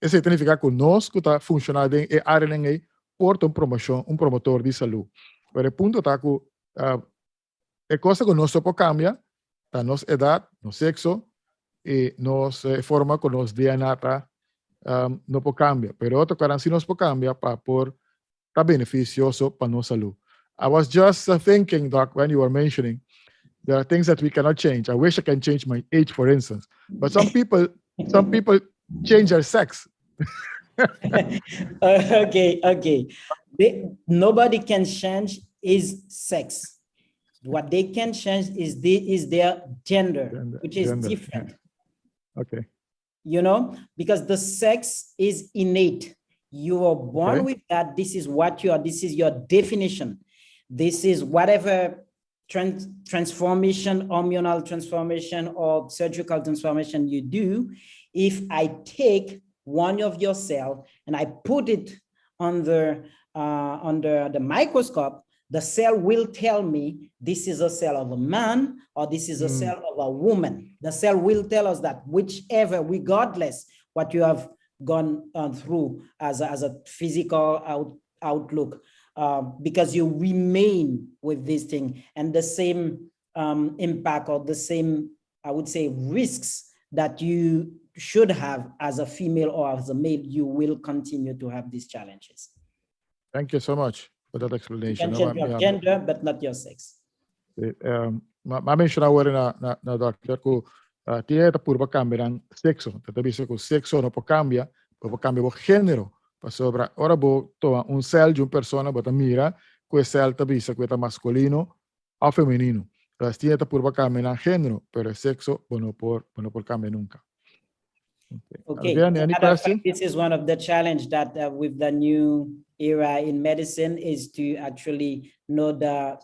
significa que nós que está funcionando em área na guerra porta promotor de saúde. Mas o ponto está que a coisa que nós pode cambiar a nossa idade, nosso sexo e nossa forma que nos DNA não pode cambiar. Mas outra coisa que nós pode cambiar para estar beneficioso para nossa saúde. I was just thinking, Doc, when you were mentioning there are things that we cannot change. I wish I can change my age, for instance. But some people change their sex. Okay. Nobody can change his sex. What they can change is their gender, which is different. Yeah. Okay. You know, because the sex is innate. You are born with that. This is what you are. This is your definition. This is whatever transformation, hormonal transformation or surgical transformation you do. If I take one of your cells and I put it under the microscope, the cell will tell me this is a cell of a man or this is a cell of a woman. The cell will tell us that whichever, regardless what you have gone through as a physical outlook, because you remain with this thing, and the same impact or the same, I would say, risks that you should have as a female or as a male, you will continue to have these challenges. Thank you so much for that explanation. You can change your gender, but not your sex. Ma-mention agora na doctor ko tiene purba cambia ng sexo. Tatabi ko sexo no po cambia o género. Sobra ora bo toma un cell de uma persona bota mira que cell tabi sa que masculino o feminino. Las tiene purba cambia ng género, pero el sexo no por cambia nunca. Okay. Any question? This is one of the challenge that with the new era in medicine is to actually know the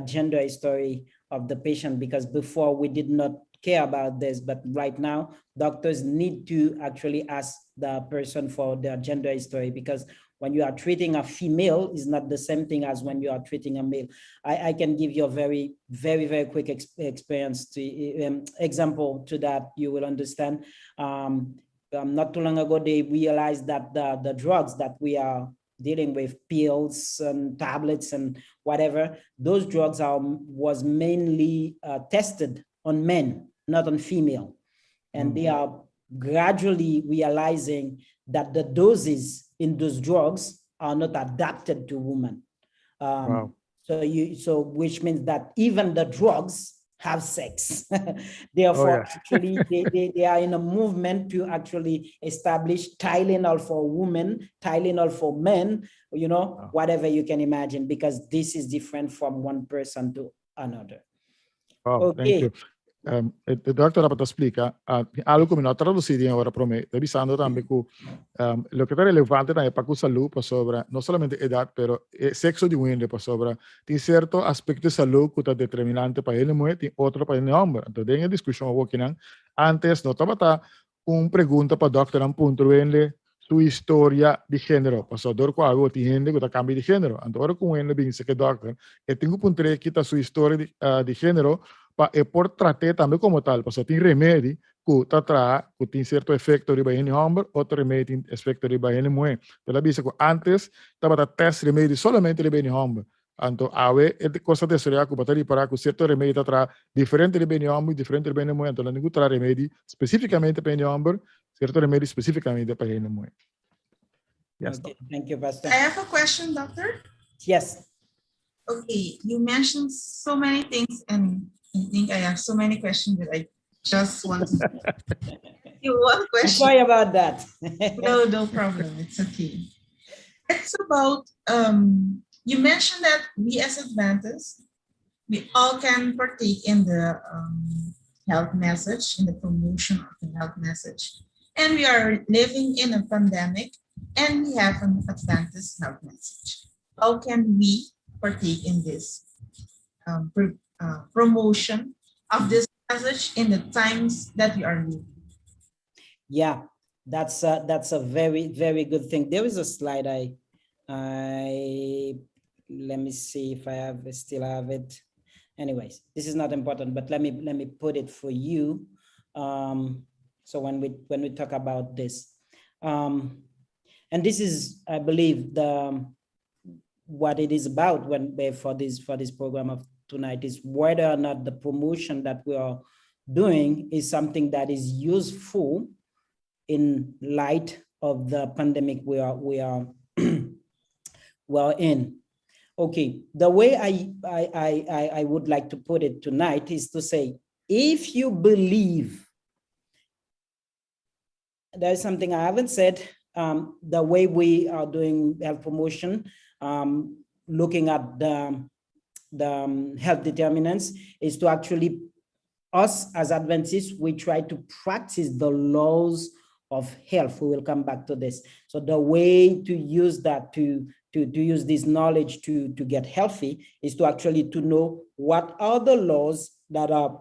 gender history of the patient, because before we did not care about this, but right now doctors need to actually ask the person for their gender history, because when you are treating a female is not the same thing as when you are treating a male. I can give you a very, very, very quick experience to example to that you will understand. Not too long ago, they realized that the drugs that we are dealing with, pills and tablets and whatever, those drugs was mainly tested on men, not on female. And they are gradually realizing that the doses in those drugs are not adapted to women. Wow. So which means that even the drugs have sex. Therefore, actually, they are in a movement to actually establish Tylenol for women, Tylenol for men, whatever you can imagine, because this is different from one person to another. Wow, thank you. O doctor dapat explica algo que não traduzido agora para mim, revisando também que lo que está relevante também para a saúde, para sobre não somente idade, pero sexo de mulher, para sobre tem certo aspecto de saúde que está determinante para ele mulher, tem outro para ele homem. Então, tem a discussão aqui antes não estava pergunta para o doctor um ponto ele sua história de gênero, passador com algo tem gente que está cambio de gênero. Então, agora com ele bem que doctor, eu tenho um ponto que está sua história de gênero é por tratar também como tal, porque tem remédio que tem certo efeito de em homem, outro remédio tem efeito de em mulher. Então, visa que antes estava teste remédio somente de em homem. Então, é coisa de história que batalha para que certo remédio está diferente de em homem, diferente de em mulher. Então, não tem remédio especificamente para em homem, certo remédio especificamente para em mulher. Yes. Okay, thank you, Pastor. I have a question, Doctor. Yes. Okay, you mentioned so many things, and I think I have so many questions that I just want to you one question. Sorry about that. No problem. It's okay. It's about you mentioned that we as Adventists, we all can partake in the health message, in the promotion of the health message. And we are living in a pandemic, and we have an Adventist health message. How can we partake in this promotion of this message in the times that we are living? Yeah, that's a very, very good thing. There is a slide let me see if I still have it. Anyways, this is not important, but let me put it for you. So when we talk about this, and this is, I believe, what it is about for this program of tonight is whether or not the promotion that we are doing is something that is useful in light of the pandemic we are in. Okay, the way I would like to put it tonight is to say, if you believe, there's something I haven't said, the way we are doing health promotion, looking at the health determinants, is to actually, us as Adventists, we try to practice the laws of health. We will come back to this. So the way to use that, to use this knowledge to get healthy, is to actually to know what are the laws that are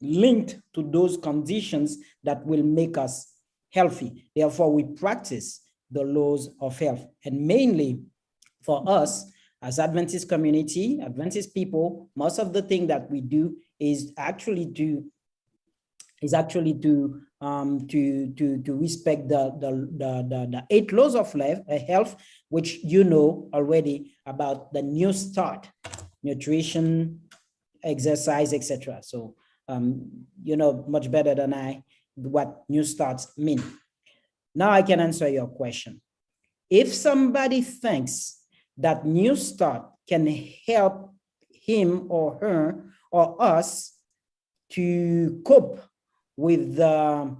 linked to those conditions that will make us healthy. Therefore, we practice the laws of health. And mainly for us as Adventist community, Adventist people, most of the thing that we do is actually to respect the 8 laws of life, health, which you know already about the new start, nutrition, exercise, etc. So you know much better than I what new starts mean. Now I can answer your question. If somebody thinks that new start can help him or her or us to cope with the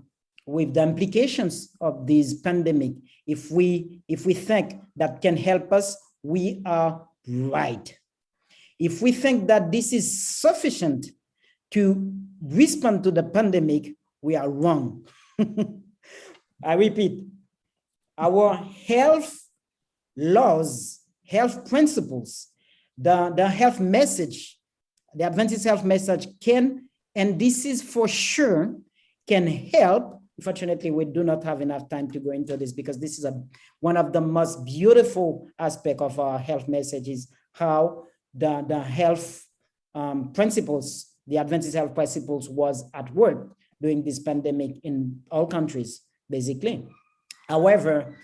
implications of this pandemic, if we think that can help us, we are right. If we think that this is sufficient to respond to the pandemic, we are wrong. I repeat, our health laws, health principles, the health message, the Adventist health message can, and this is for sure, can help Unfortunately, we do not have enough time to go into this because this is one of the most beautiful aspects of our health message is how the health principles, the Adventist health principles was at work during this pandemic in all countries, basically. However,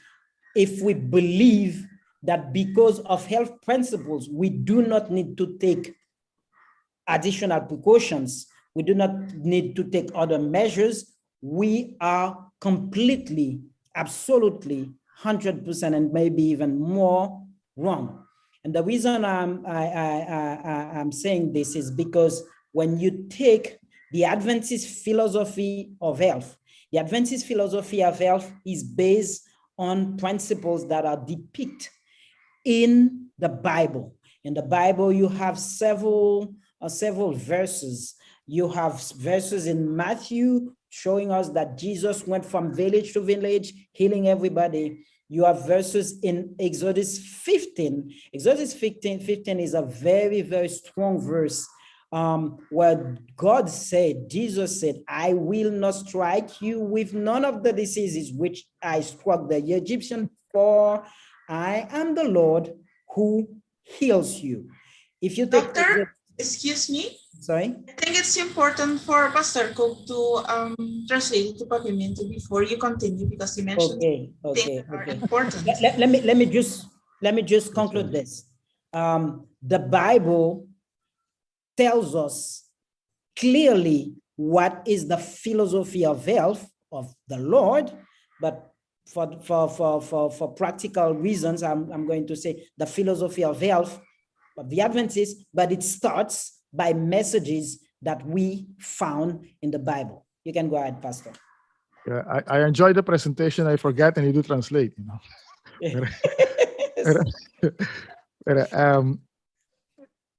if we believe that because of health principles, we do not need to take additional precautions, we do not need to take other measures, we are completely, absolutely, 100% and maybe even more wrong. And the reason I'm saying this is because when you take the Adventist philosophy of health, the Adventist philosophy of health is based on principles that are depicted in the Bible. In the Bible, you have several verses. You have verses in Matthew showing us that Jesus went from village to village, healing everybody. You have verses in Exodus 15. Exodus 15 is a very, very strong verse where God said, Jesus said, I will not strike you with none of the diseases which I struck the Egyptian, for I am the Lord who heals you. If you take Doctor, excuse me. Sorry? I think it's important for Pastor Cook to translate it to Kaminda before you continue because you mentioned okay. important. Let me just conclude this. The Bible tells us clearly what is the philosophy of health of the Lord, but for practical reasons, I'm going to say the philosophy of health of the Adventists, but it starts by messages that we found in the Bible. You can go ahead, Pastor. Yeah, I enjoyed the presentation. I forgot and you do translate, you know.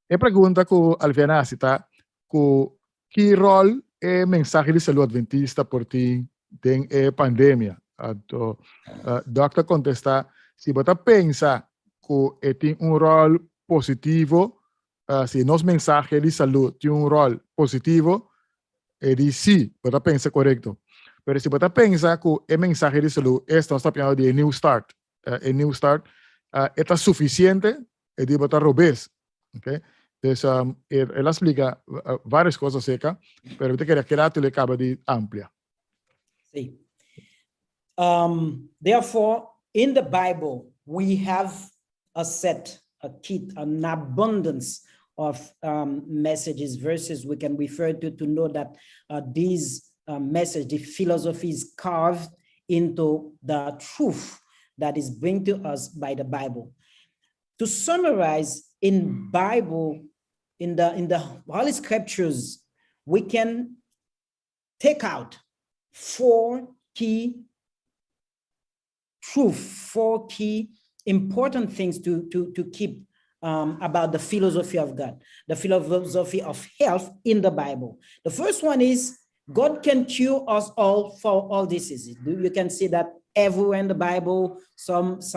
E pergunta ko Alviana tá ko que rol é mensagem de saúde adventista por ti tem pandemia. Doctor contesta se você pensa que tem rol positivo, se nos mensaje de saúde tem rol positivo, diz sim, você pensa correto. Mas se você pensa que mensaje de saúde está falando de new start, está suficiente, de você robes, ok? Então, ela explica várias coisas seca, pero eu queria que ela le acaba de amplia. Sí. Therefore, in the Bible, we have a kit, an abundance of messages, verses we can refer to know that these message, the philosophy is carved into the truth that is brought to us by the Bible. To summarize, in Bible, in the Holy Scriptures, we can take out four key important things to keep about the philosophy of God, the philosophy of health in the Bible. The first one is God can cure us all for all diseases. You can see that everywhere in the Bible. Psalms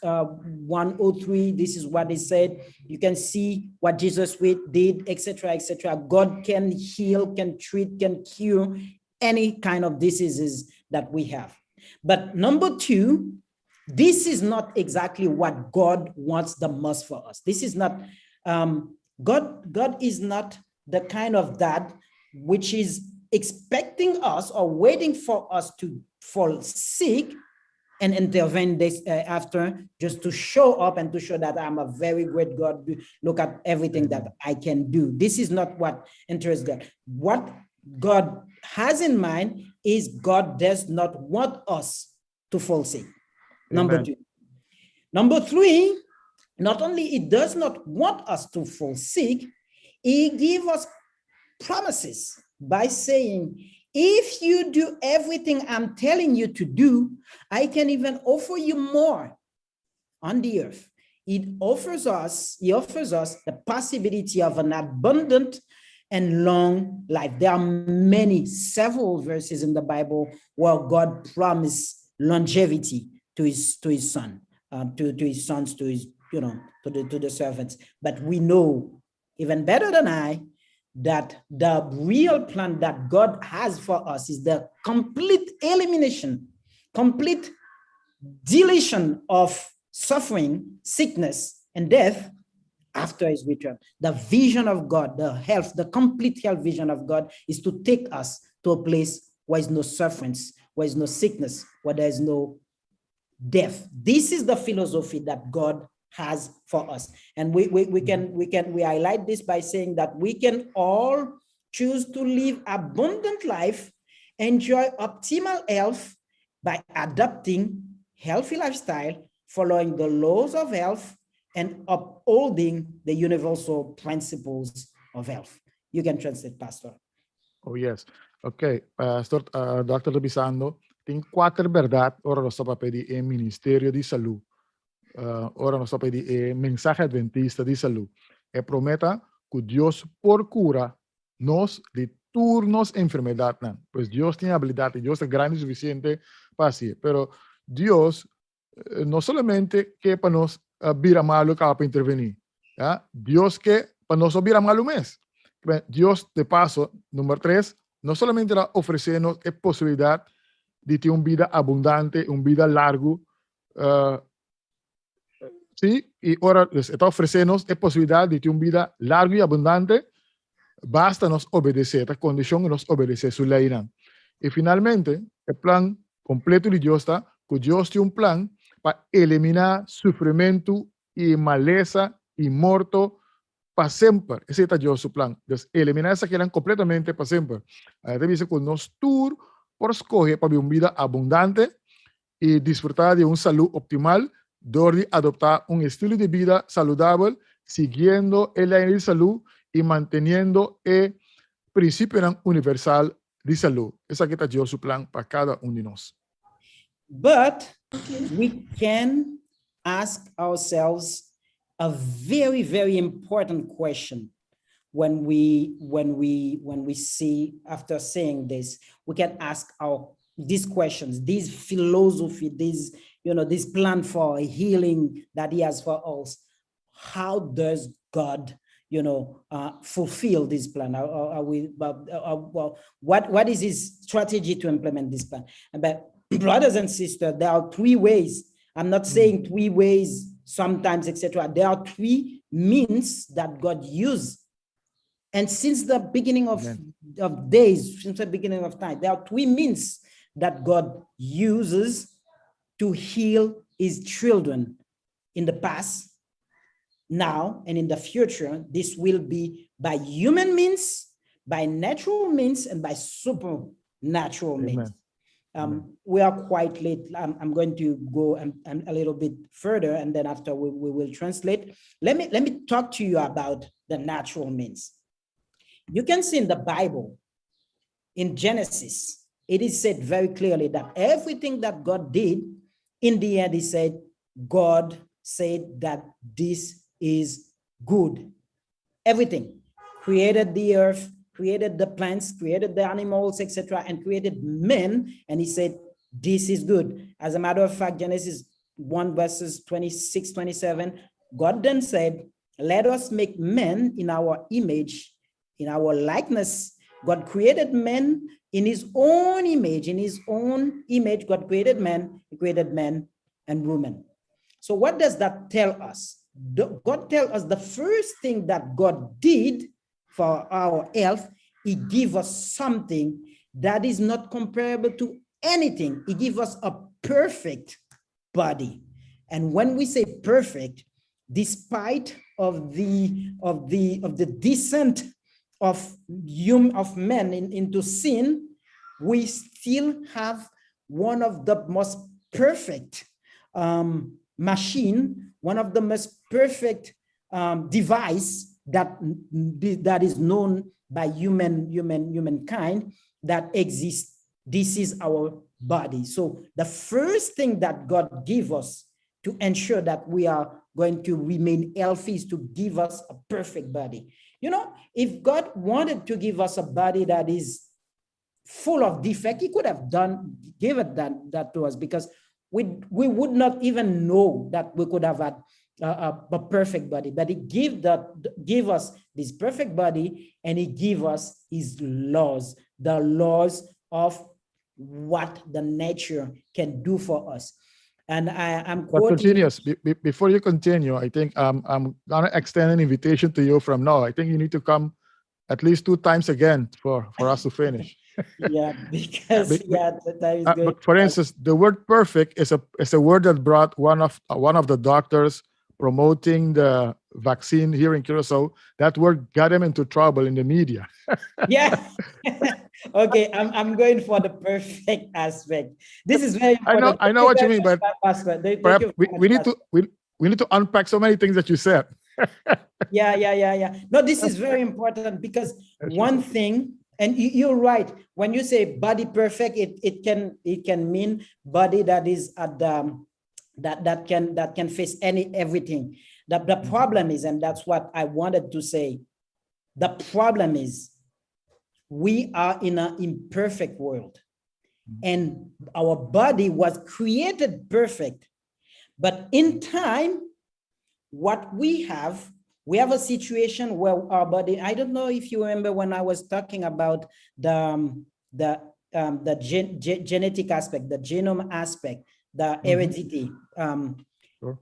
103, this is what he said. You can see what Jesus did, etc., etc. God can heal, can treat, can cure any kind of diseases that we have. But number two, this is not exactly what God wants the most for us. This is not, God is not the kind of dad which is expecting us or waiting for us to fall sick and intervene this after, just to show up and to show that I'm a very great God. Look at everything that I can do. This is not what interests God. What God has in mind is God does not want us to fall sick. Number two. Number three, not only He does not want us to fall sick, He gives us promises by saying, if you do everything I'm telling you to do, I can even offer you more on the earth. He offers us the possibility of an abundant and long life. There are several verses in the Bible where God promised longevity to his son, to his sons, to his, to the servants. But we know even better than I that the real plan that God has for us is the complete elimination, complete deletion of suffering, sickness, and death after his return. The vision of God, the health, the complete health vision of God is to take us to a place where there is no sufferance, where there is no sickness, where there is no death. This is the philosophy that God has for us. And we highlight this by saying that we can all choose to live abundant life, enjoy optimal health by adopting healthy lifestyle, following the laws of health, and upholding the universal principles of health. You can translate, Pastor. Oh, yes. Okay. Dr. Revisando, tem 4 verdades. Ora nós estamos a pedir o Ministério de Salú. Ora nós estamos a pedir o Mensahe Adventista de Salú. E prometa que Deus procura nos de turnos enfermedade. Pois Deus tem habilidade, Deus é grande o suficiente para assim. Pero Deus não somente quer para nós vira malo para intervenir. ¿Ya? Deus quer para nós vira malo mesmo. Deus, de paso, número 3, não somente oferece-nos a possibilidade de ter uma vida abundante, uma vida larga, sim, e agora está oferecendo-nos a possibilidade de ter uma vida larga e abundante, basta nos obedecer, a condição de nos obedecer sua lei. E, finalmente, o plano completo de Deus está, que Deus tem um plano para eliminar sofrimento e maleza e morto para sempre. Esse é Deus seu plano. Então, eliminar essa questão completamente para sempre. Deve ser que nós todos por escolher para uma vida abundante e desfrutar de uma saúde optimal, de adoptar um estilo de vida saludável, seguindo a lei de saúde e mantendo o princípio universal de saúde. Esse aqui é Deus seu plano para cada de nós. But we can ask ourselves a very, very important question when we see, after saying this, we can ask these questions, this philosophy, this plan for healing that he has for us. How does God, fulfill this plan? What is his strategy to implement this plan? But brothers and sisters, there are 3 ways. I'm not saying 3 ways, sometimes, etc. There are 3 means that God used. And since the beginning of days, since the beginning of time, there are 3 means that God uses to heal his children in the past, now, and in the future. This will be by human means, by natural means, and by supernatural means. We are quite late. I'm going to go a little bit further, and then after we will translate. Let me talk to you about the natural means. You can see in the Bible, in Genesis, it is said very clearly that everything that God did, in the end, he said, God said that this is good. Everything. Created the earth, created the plants, created the animals, etc., and created men, and he said, this is good. As a matter of fact, Genesis 1 verses 26, 27, God then said, let us make men in our image, in our likeness. God created men in his own image. In his own image, God created men. He created men and women. So what does that tell us? God tells us the first thing that God did for our health, he gave us something that is not comparable to anything. He gave us a perfect body. And when we say perfect, despite of the descent of men into sin, we still have one of the most perfect machine, one of the most perfect device that is known by humankind that exists. This is our body. So the first thing that God gives us to ensure that we are going to remain healthy is to give us a perfect body. If God wanted to give us a body that is full of defect, he could have given that to us, because we would not even know that we could have had a perfect body, but he give us this perfect body, and he give us his laws, the laws of what the nature can do for us. And I'm But quoting. Virginius, before you continue, I think I'm gonna extend an invitation to you from now. I think you need to come at least 2 times again for us to finish. Yeah, because the time is going. But for instance, the word perfect is a word that brought one of the doctors promoting the vaccine here in Curacao. That word got him into trouble in the media. Yeah. Okay, I'm going for the perfect aspect. This is very important. I know what you mean, but perhaps we need to unpack so many things that you said. Yeah. No, this is very important, because one thing, and you're right, when you say body perfect, it can mean body that is at the that can face everything. The problem is, and that's what I wanted to say, the problem is we are in an imperfect world, and our body was created perfect, but in time, what we have a situation where our body, I don't know if you remember when I was talking about the genetic aspect, the genome aspect, the heredity. Sure.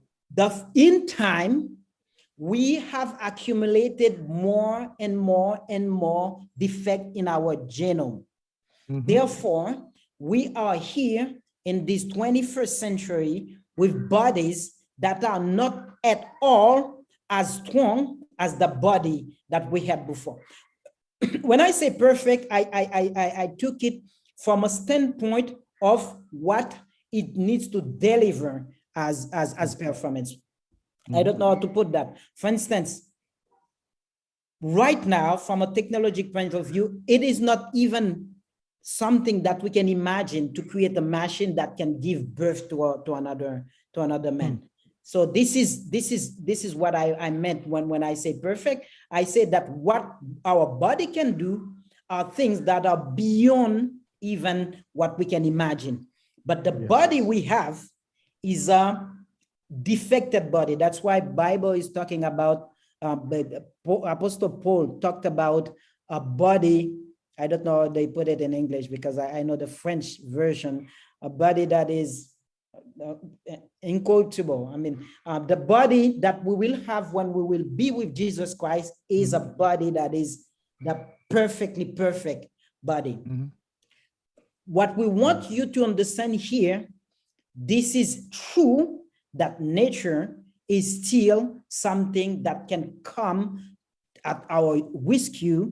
In time, we have accumulated more and more and more defect in our genome. Therefore, we are here in this 21st century with bodies that are not at all as strong as the body that we had before. When I say perfect, I took it from a standpoint of what it needs to deliver as performance. I don't know how to put that. For instance, right now, from a technological point of view, it is not even something that we can imagine to create a machine that can give birth to another man. So this is what I meant when I say perfect. I say that what our body can do are things that are beyond even what we can imagine. But the body we have is a defected body. That's why Bible is talking about, Apostle Paul talked about a body. I don't know how they put it in English, because I know the French version, a body that is incorruptible. I mean, the body that we will have when we will be with Jesus Christ is a body that is the perfectly perfect body. What we want you to understand here, this is true, that nature is still something that can come at our rescue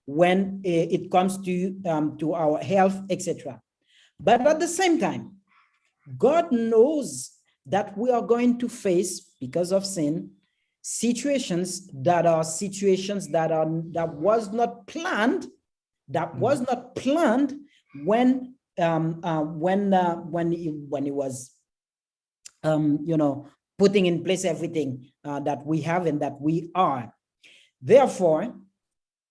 when it comes to our health, etc. But at the same time, God knows that we are going to face, because of sin, situations that was not planned, when he was putting in place everything that we have and that we are. Therefore,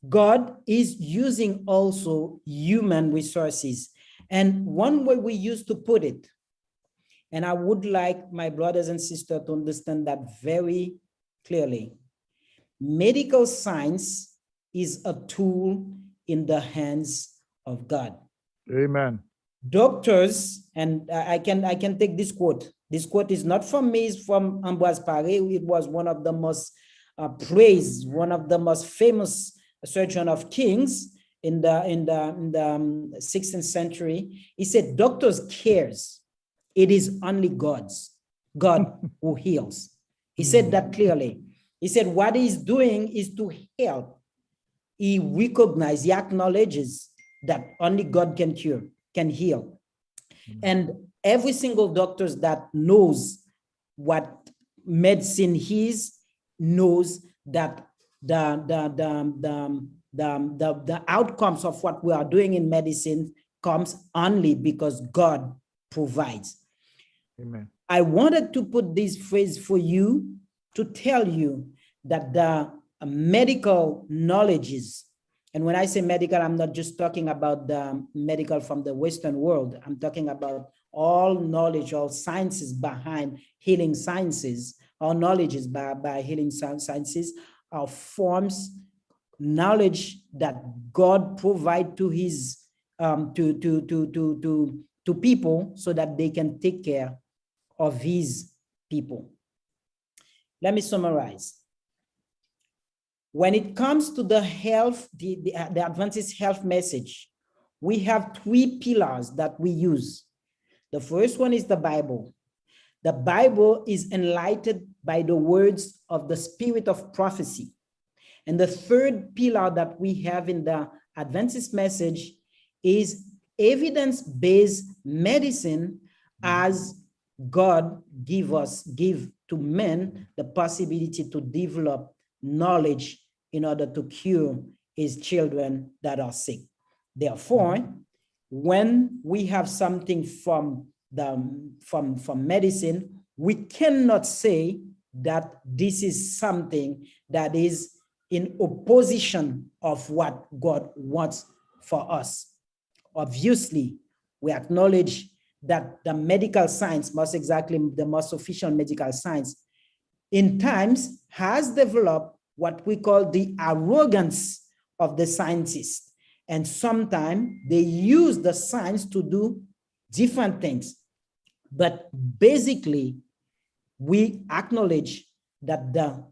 God is using also human resources. And one way we used to put it, and I would like my brothers and sisters to understand that very clearly, medical science is a tool in the hands of God. Amen. Doctors, and I can take this quote. This quote is not from me, it's from Ambroise Paré. It was one of the most praised, one of the most famous surgeon of kings in the 16th century. He said, doctors cares. It is only God who heals. He said that clearly. He said what he's doing is to help. He recognizes, he acknowledges that only God can cure, can heal. And every single doctor that knows what medicine is, knows that the outcomes of what we are doing in medicine comes only because God provides. Amen. I wanted to put this phrase for you to tell you that the medical knowledges, and when I say medical, I'm not just talking about the medical from the Western world. I'm talking about all knowledge, all sciences behind healing sciences, our knowledges by healing sciences are forms knowledge that God provide to his to people so that they can take care of his people. Let me summarize. When it comes to the health, the Adventist health message, we have 3 pillars that we use. The first one is the Bible. The Bible is enlightened by the words of the spirit of prophecy. And the third pillar that we have in the Adventist message is evidence-based medicine, as God give to men the possibility to develop knowledge in order to cure his children that are sick. Therefore, when we have something from medicine, we cannot say that this is something that is in opposition of what God wants for us. Obviously, we acknowledge that the medical science, most exactly the most official medical science, in times has developed what we call the arrogance of the scientists. And sometimes they use the science to do different things. But basically, we acknowledge that the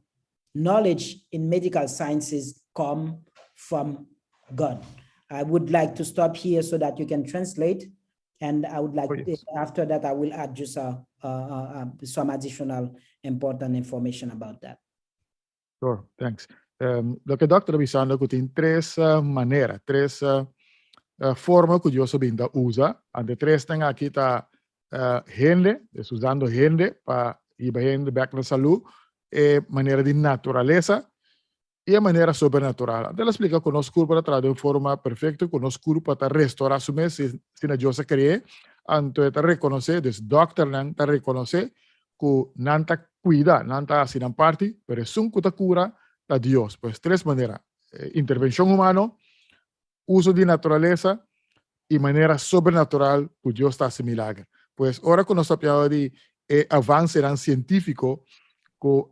knowledge in medical sciences come from God. I would like to stop here so that you can translate. And I would like, after that, I will add just some additional important information about that. Sure, thanks. Lo que Dr. Bisando tem 3 maneiras, 3 formas que Dios binda usa. Ante 3 tem aqui tá gente, usando gente para ir bem back na Salú, maneira de natureza e a maneira sobrenatural. Ela explica que nós curva para de forma perfeita, que nós curva para restaurar su mês, se na Deus querer, então tá reconhecer, des doctor não tá reconhecer que não tá cuida, não tá assim na parte, pero es un que tá cura da Deus. Pues 3 maneiras: intervenção humana, uso de natureza e maneira sobrenatural que Deus está haciendo milagre. Pues ahora que nós sabemos de avance científico, que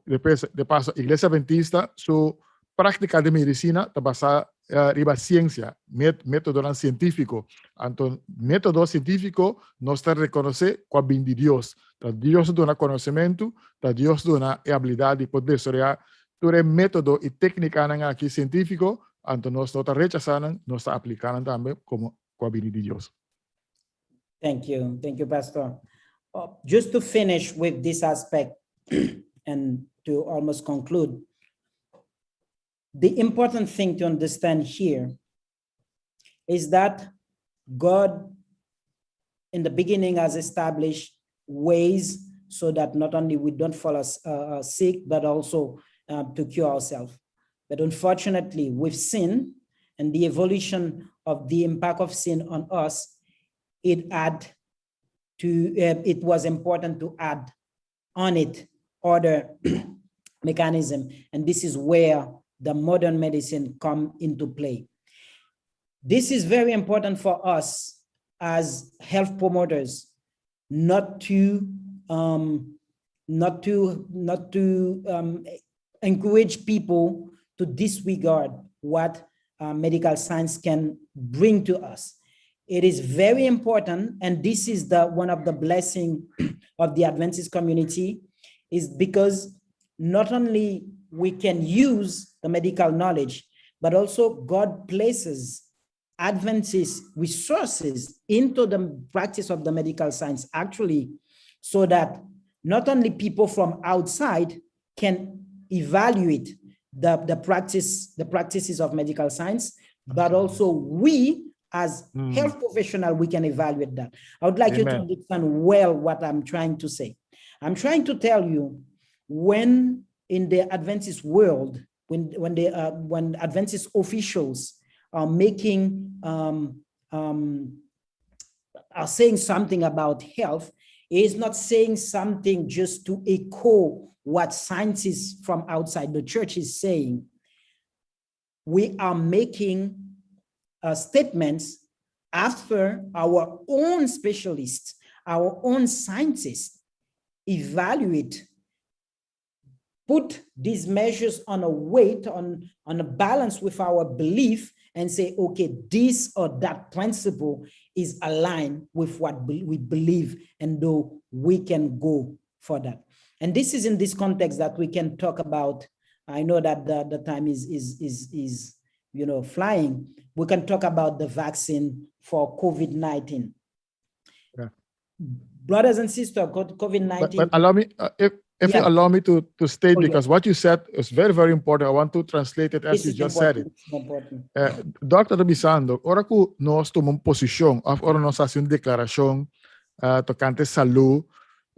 de paso Iglesia Adventista, su práctica de medicina está basada en ciencia, método científico. Entonces, método científico no está reconocer cuál viene de Dios. Dios da conocimiento, Dios da habilidad de poder desarrollar todo el método y técnica aquí científico, entonces no está rechazando, no está aplicando también como cuál viene de Dios. Thank you, Pastor. Just to finish with this aspect and to almost conclude, the important thing to understand here is that God in the beginning has established ways so that not only we don't fall sick, but also to cure ourselves. But unfortunately, with sin and the evolution of the impact of sin on us, it was important to add on it other mechanism, and this is where the modern medicine come into play. This is very important for us as health promoters, not to encourage people to disregard what medical science can bring to us. It is very important, and this is one of the blessings of the Adventist community, is because not only we can use the medical knowledge, but also God places Adventist resources into the practice of the medical science, actually, so that not only people from outside can evaluate the practices of medical science, but also we as health professionals, we can evaluate that. I would like you to understand well what I'm trying to say. I'm trying to tell you, when in the Adventist world, when Adventist officials are are saying something about health, it is not saying something just to echo what scientists from outside the church is saying. We are making statements after our own specialists, our own scientists evaluate put these measures on a weight, on a balance with our belief and say, okay, this or that principle is aligned with what we believe, and though we can go for that. And this is in this context that we can talk about. I know that the time is flying. We can talk about the vaccine for COVID-19. Yeah. Brothers and sisters, COVID-19. But allow me, if you allow me to state, because what you said is very, very important. I want to translate it as you just said it. Dr. Bisando, ora que nós tomamos posição, ora nós fazemos declaração tocante Salú,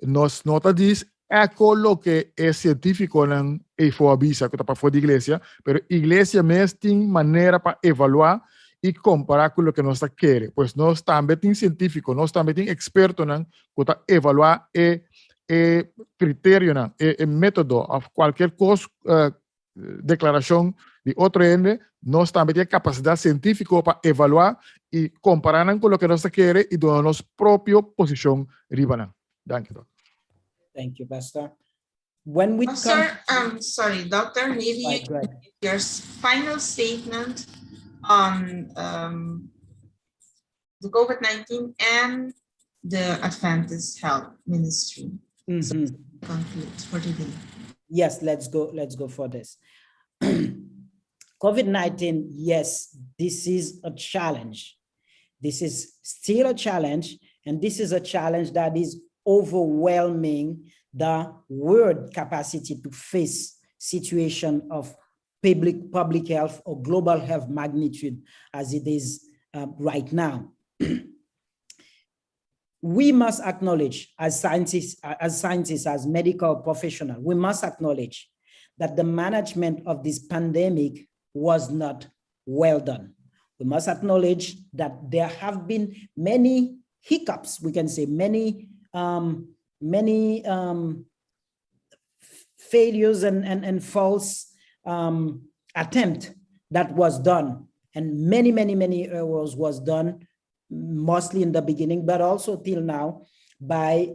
nós nota diz eco lo que é científico não é avisa que está para fora da igreja, pero igreja mesmo tem maneira para evaluar e comparar com o que nós queremos. Pois nós também tem científico, nós também tem experto não que está evaluar critério não, método, qualquer coisa, declaração de outro ende, nós também temos capacidade científica para evaluar e comparar com o que nós queremos e dar nossa própria posição riba. Thank you. Thank you, Pastor. When we sorry, Doctor, maybe you can give your final statement on the COVID-19 and the Adventist Health Ministry. So conclude for today. Yes, let's go for this. COVID-19, yes, this is a challenge. This is still a challenge, and this is a challenge that is overwhelming the world capacity to face situation of public health or global health magnitude as it is right now. We must acknowledge as scientists, as medical professionals, we must acknowledge that the management of this pandemic was not well done. We must acknowledge that there have been many hiccups, we can say many failures and false attempt that was done, and many errors was done, mostly in the beginning, but also till now by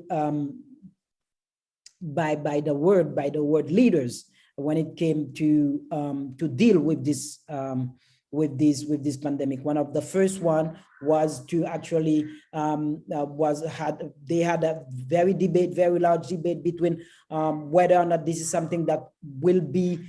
the word leaders when it came to deal with this pandemic. One of the first one was to actually they had a very large debate between whether or not this is something that will be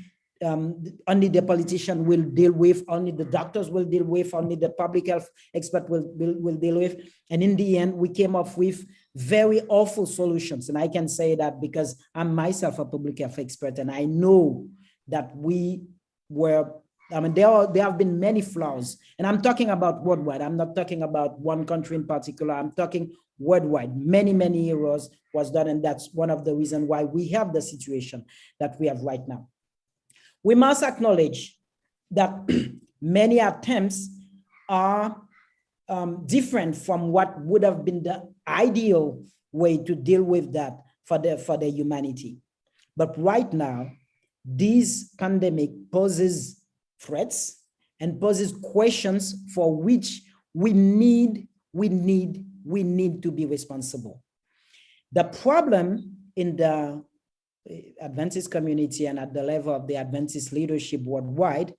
only the politician will deal with, only the doctors will deal with, only the public health expert will deal with. And in the end, we came up with very awful solutions. And I can say that because I'm myself a public health expert, and I know that there have been many flaws, and I'm talking about worldwide. I'm not talking about one country in particular. I'm talking worldwide. Many errors was done, and that's one of the reasons why we have the situation that we have right now. We must acknowledge that many attempts are different from what would have been the ideal way to deal with that for the humanity. But right now, this pandemic poses threats and poses questions for which we need to be responsible. The problem in the Adventist community and at the level of the Adventist leadership worldwide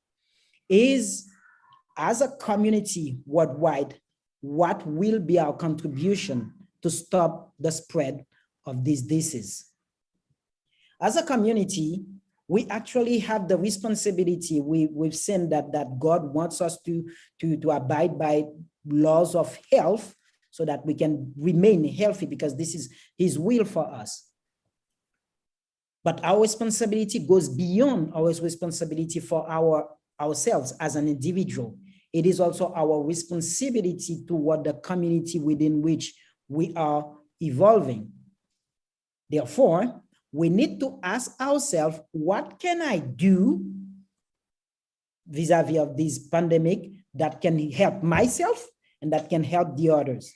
is, as a community worldwide, what will be our contribution to stop the spread of this disease? As a community, we actually have the responsibility. We've seen that God wants us to abide by laws of health so that we can remain healthy, because this is His will for us. But our responsibility goes beyond our responsibility for ourselves as an individual. It is also our responsibility toward the community within which we are evolving. Therefore, we need to ask ourselves, what can I do vis-a-vis of this pandemic that can help myself and that can help the others?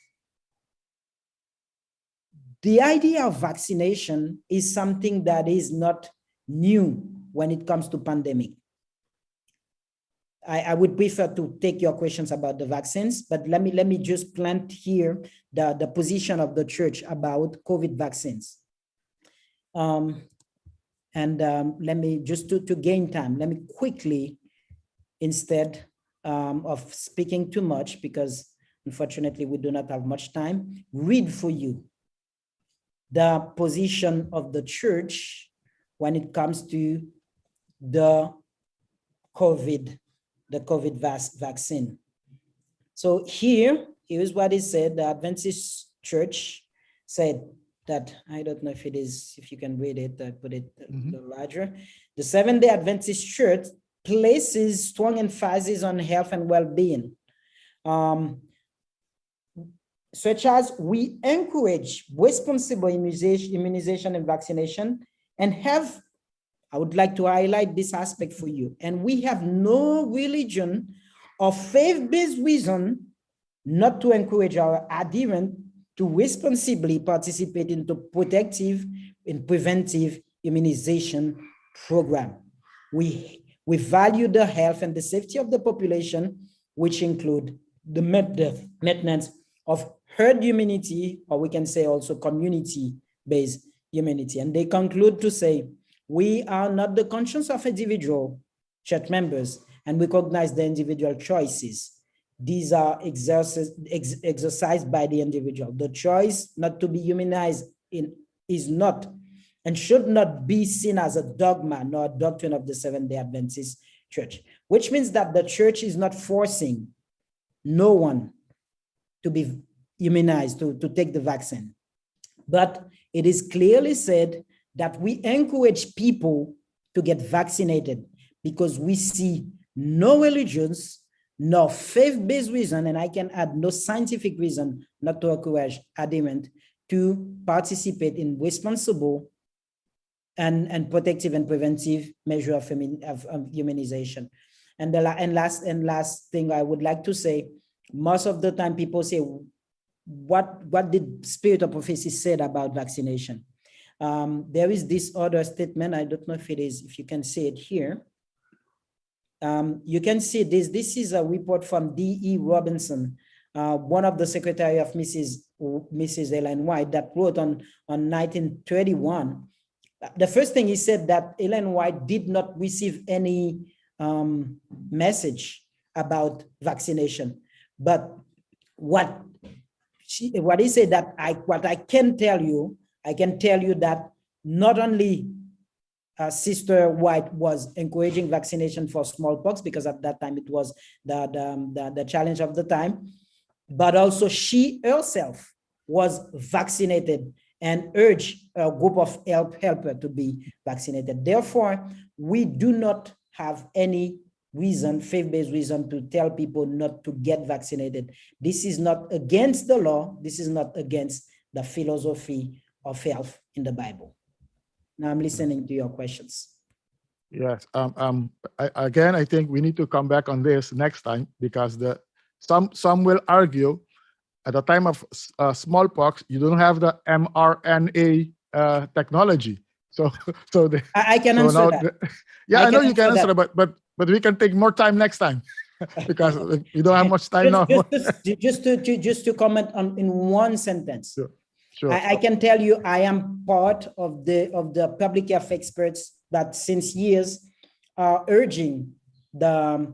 The idea of vaccination is something that is not new when it comes to pandemic. I would prefer to take your questions about the vaccines, but let me just plant here the position of the church about COVID vaccines. And And let me, just to gain time, let me quickly, instead of speaking too much, because unfortunately we do not have much time, read for you the position of the church when it comes to the COVID vaccine. So here's what it said. The Adventist Church said that, I don't know if it is, if you can read it, I put it larger. The Seventh-day Adventist Church places strong emphasis on health and well-being, such as we encourage responsible immunization and vaccination, and have, I would like to highlight this aspect for you, and we have no religion or faith-based reason not to encourage our adherents to responsibly participate in the protective and preventive immunization program. We value the health and the safety of the population, which include the maintenance of herd immunity, or we can say also community-based immunity. And they conclude to say, we are not the conscience of individual church members and recognize the individual choices. These are exercised by the individual. The choice not to be immunized is not and should not be seen as a dogma nor a doctrine of the Seventh-day Adventist Church, which means that the church is not forcing no one to be immunized, to take the vaccine. But it is clearly said that we encourage people to get vaccinated because we see no religions, no faith-based reason, and I can add no scientific reason not to encourage adherents to participate in responsible and protective and preventive measure of immunization. And the last thing I would like to say, most of the time people say, what did Spirit of Prophecy said about vaccination? There is this other statement, I don't know if it is, if you can see it here. You can see this. This is a report from D.E. Robinson, one of the secretary of Mrs. Ellen White, that wrote on 1931. The first thing he said that Ellen White did not receive any message about vaccination, but what he said that I can tell you that not only Sister White was encouraging vaccination for smallpox, because at that time it was the challenge of the time, but also she herself was vaccinated and urged a group of helpers to be vaccinated. Therefore, we do not have any reason, faith-based reason, to tell people not to get vaccinated. This is not against the law. This is not against the philosophy of health in the Bible. Now I'm listening to your questions. Yes. I think we need to come back on this next time, because some will argue at the time of smallpox, you don't have the mRNA technology. I can answer that. I know you can answer that, but we can take more time next time because we don't have much time now. Just to comment on in one sentence. Sure. I can tell you, I am part of the public health experts that since years are urging the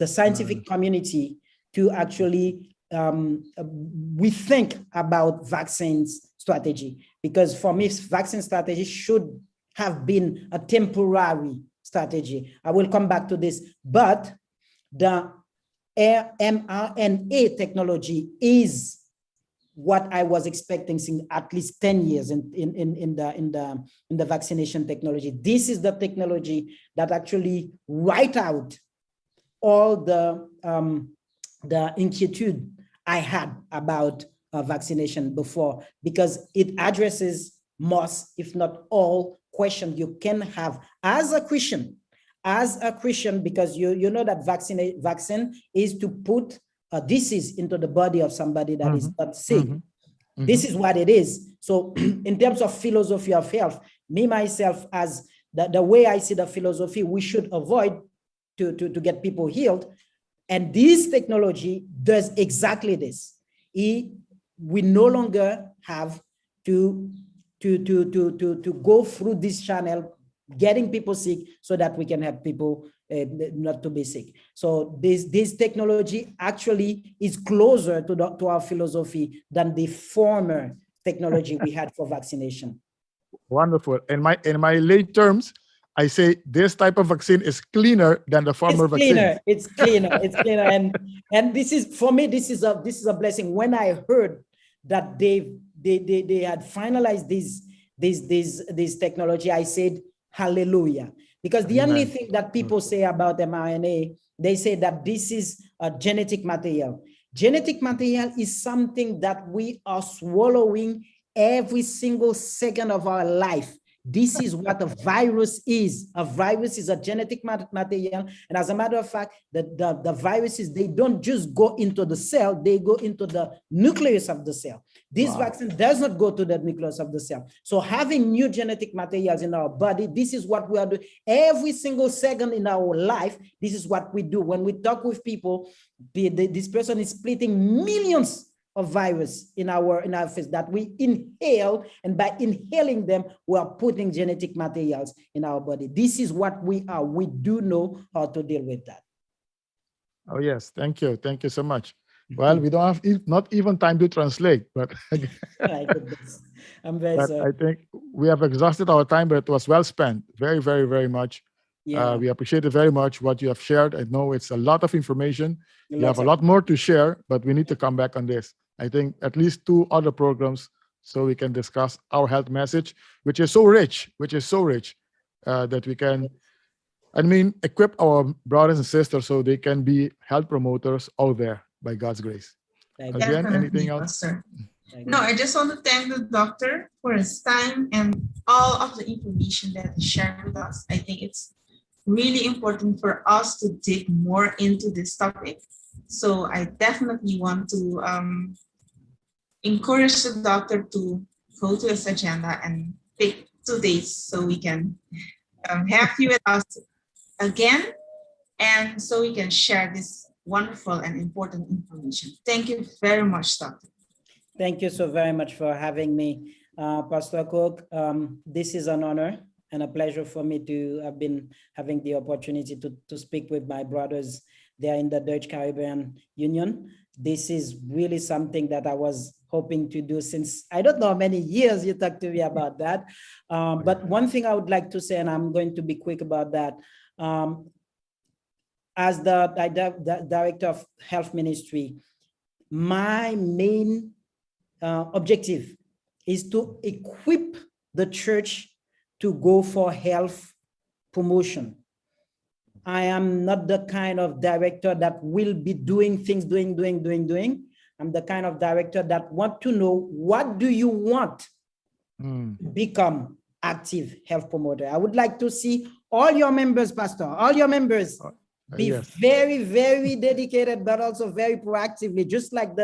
scientific community to actually rethink about vaccines strategy, because for me, vaccine strategy should have been a temporary strategy. I will come back to this, but the mRNA technology is what I was expecting since at least 10 years in the vaccination technology. This is the technology that actually write out all the inquietude I had about vaccination before, because it addresses most, if not all, questions you can have as a Christian, because you know that vaccine is to put a disease into the body of somebody that is not sick. This is what it is. So in terms of philosophy of health, me, myself, as the way I see the philosophy, we should avoid to get people healed. And this technology does exactly this. We no longer have to to go through this channel, getting people sick so that we can help people not to be sick. So this technology actually is closer to our philosophy than the former technology we had for vaccination. Wonderful. In my late terms, I say this type of vaccine is cleaner than the former vaccine. It's cleaner. It's cleaner. And this is, for me, this is a blessing. When I heard that they had finalized this technology, I said, hallelujah. Because the only thing that people say about mRNA, they say that this is a genetic material. Genetic material is something that we are swallowing every single second of our life. This is what a virus is. A virus is a genetic material. And as a matter of fact, the viruses, they don't just go into the cell, they go into the nucleus of the cell. This vaccine does not go to the nucleus of the cell. So having new genetic materials in our body, this is what we are doing every single second in our life. This is what we do. When we talk with people, this person is splitting millions of virus in our face that we inhale, and by inhaling them, we are putting genetic materials in our body. This is what we are. We do know how to deal with that. Oh yes, thank you so much. Well, we don't have not even time to translate, but I'm very sorry. I think we have exhausted our time, but it was well spent. Very, very, very much. Yeah. We appreciate it very much what you have shared. I know it's a lot of information. You have a lot more to share, but we need to come back on this. I think at least 2 other programs so we can discuss our health message, which is so rich, that we can, equip our brothers and sisters so they can be health promoters out there by God's grace. Again, anything else? Pastor. No, I just want to thank the doctor for his time and all of the information that he shared with us. I think it's really important for us to dig more into this topic. So I definitely want to encourage the doctor to go to his agenda and pick 2 days so we can have you with us again, and so we can share this wonderful and important information. Thank you very much, Doctor. Thank you so very much for having me, Pastor Cook. This is an honor and a pleasure for me to have been having the opportunity to speak with my brothers there in the Dutch Caribbean Union. This is really something that I was hoping to do since, I don't know how many years you talked to me about that. But one thing I would like to say, and I'm going to be quick about that, as the Director of Health Ministry, my main objective is to equip the church to go for health promotion. I am not the kind of director that will be doing things, doing. I'm the kind of director that want to know, what do you want to become active health promoter? I would like to see all your members, Pastor, all your members be very, very dedicated, but also very proactively, just like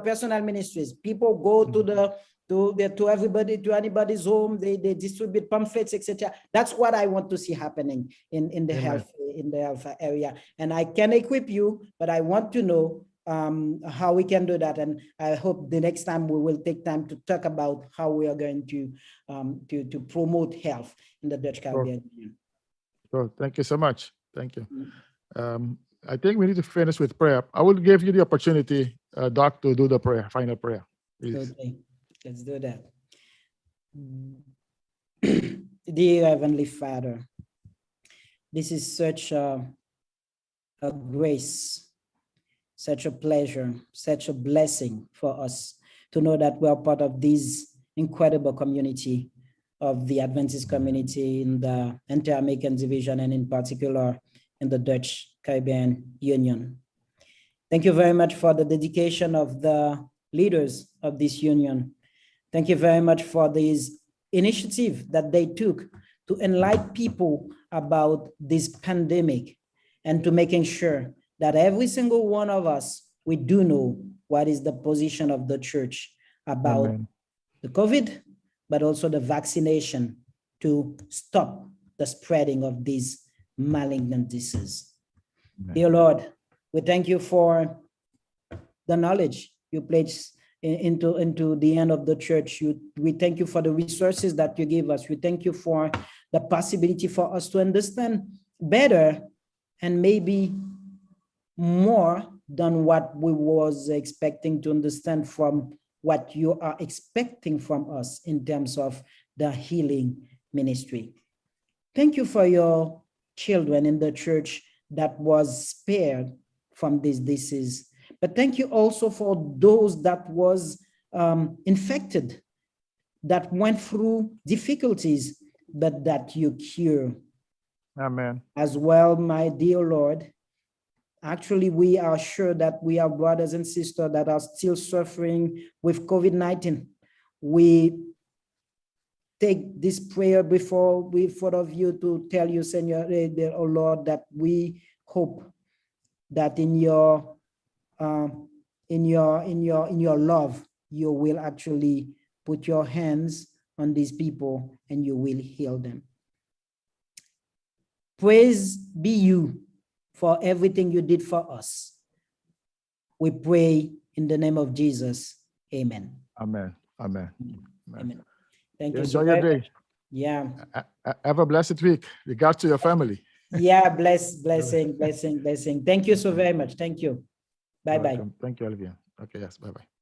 personal ministries. People go to everybody, to anybody's home, they distribute pamphlets, etc. That's what I want to see happening in the health area. And I can equip you, but I want to know how we can do that. And I hope the next time we will take time to talk about how we are going to promote health in the Dutch Caribbean Union. So thank you so much. Thank you. I think we need to finish with prayer. I will give you the opportunity, Doc, to do the prayer, final prayer. Please. Okay, let's do that. Dear Heavenly Father, this is such a grace, such a pleasure, such a blessing for us to know that we are part of this incredible community of the Adventist community in the Inter-American Division, and in particular in the Dutch Caribbean Union. Thank you very much for the dedication of the leaders of this union. Thank you very much for this initiative that they took to enlighten people about this pandemic, and to making sure that every single one of us, we do know what is the position of the church about the COVID, but also the vaccination to stop the spreading of these malignant diseases. Dear Lord, we thank you for the knowledge you placed into the end of the church. We thank you for the resources that you gave us. We thank you for the possibility for us to understand better and maybe more than what we was expecting to understand from what you are expecting from us in terms of the healing ministry. Thank you for your children in the church that was spared from this disease. But thank you also for those that was infected, that went through difficulties, but that you cure. Amen. As well, my dear Lord, actually, we are sure that we have brothers and sisters that are still suffering with COVID-19. We take this prayer before of you to tell you, Senor, oh Lord, that we hope that in your love, you will actually put your hands on these people and you will heal them. Praise be you for everything you did for us. We pray in the name of Jesus. Amen. Amen. Amen. Amen. Thank you. Enjoy your day. Yeah. Have a blessed week. Regards to your family. Yeah, blessing. Thank you so very much. Thank you. Bye-bye. Thank you, Olivia. Okay, yes, bye-bye.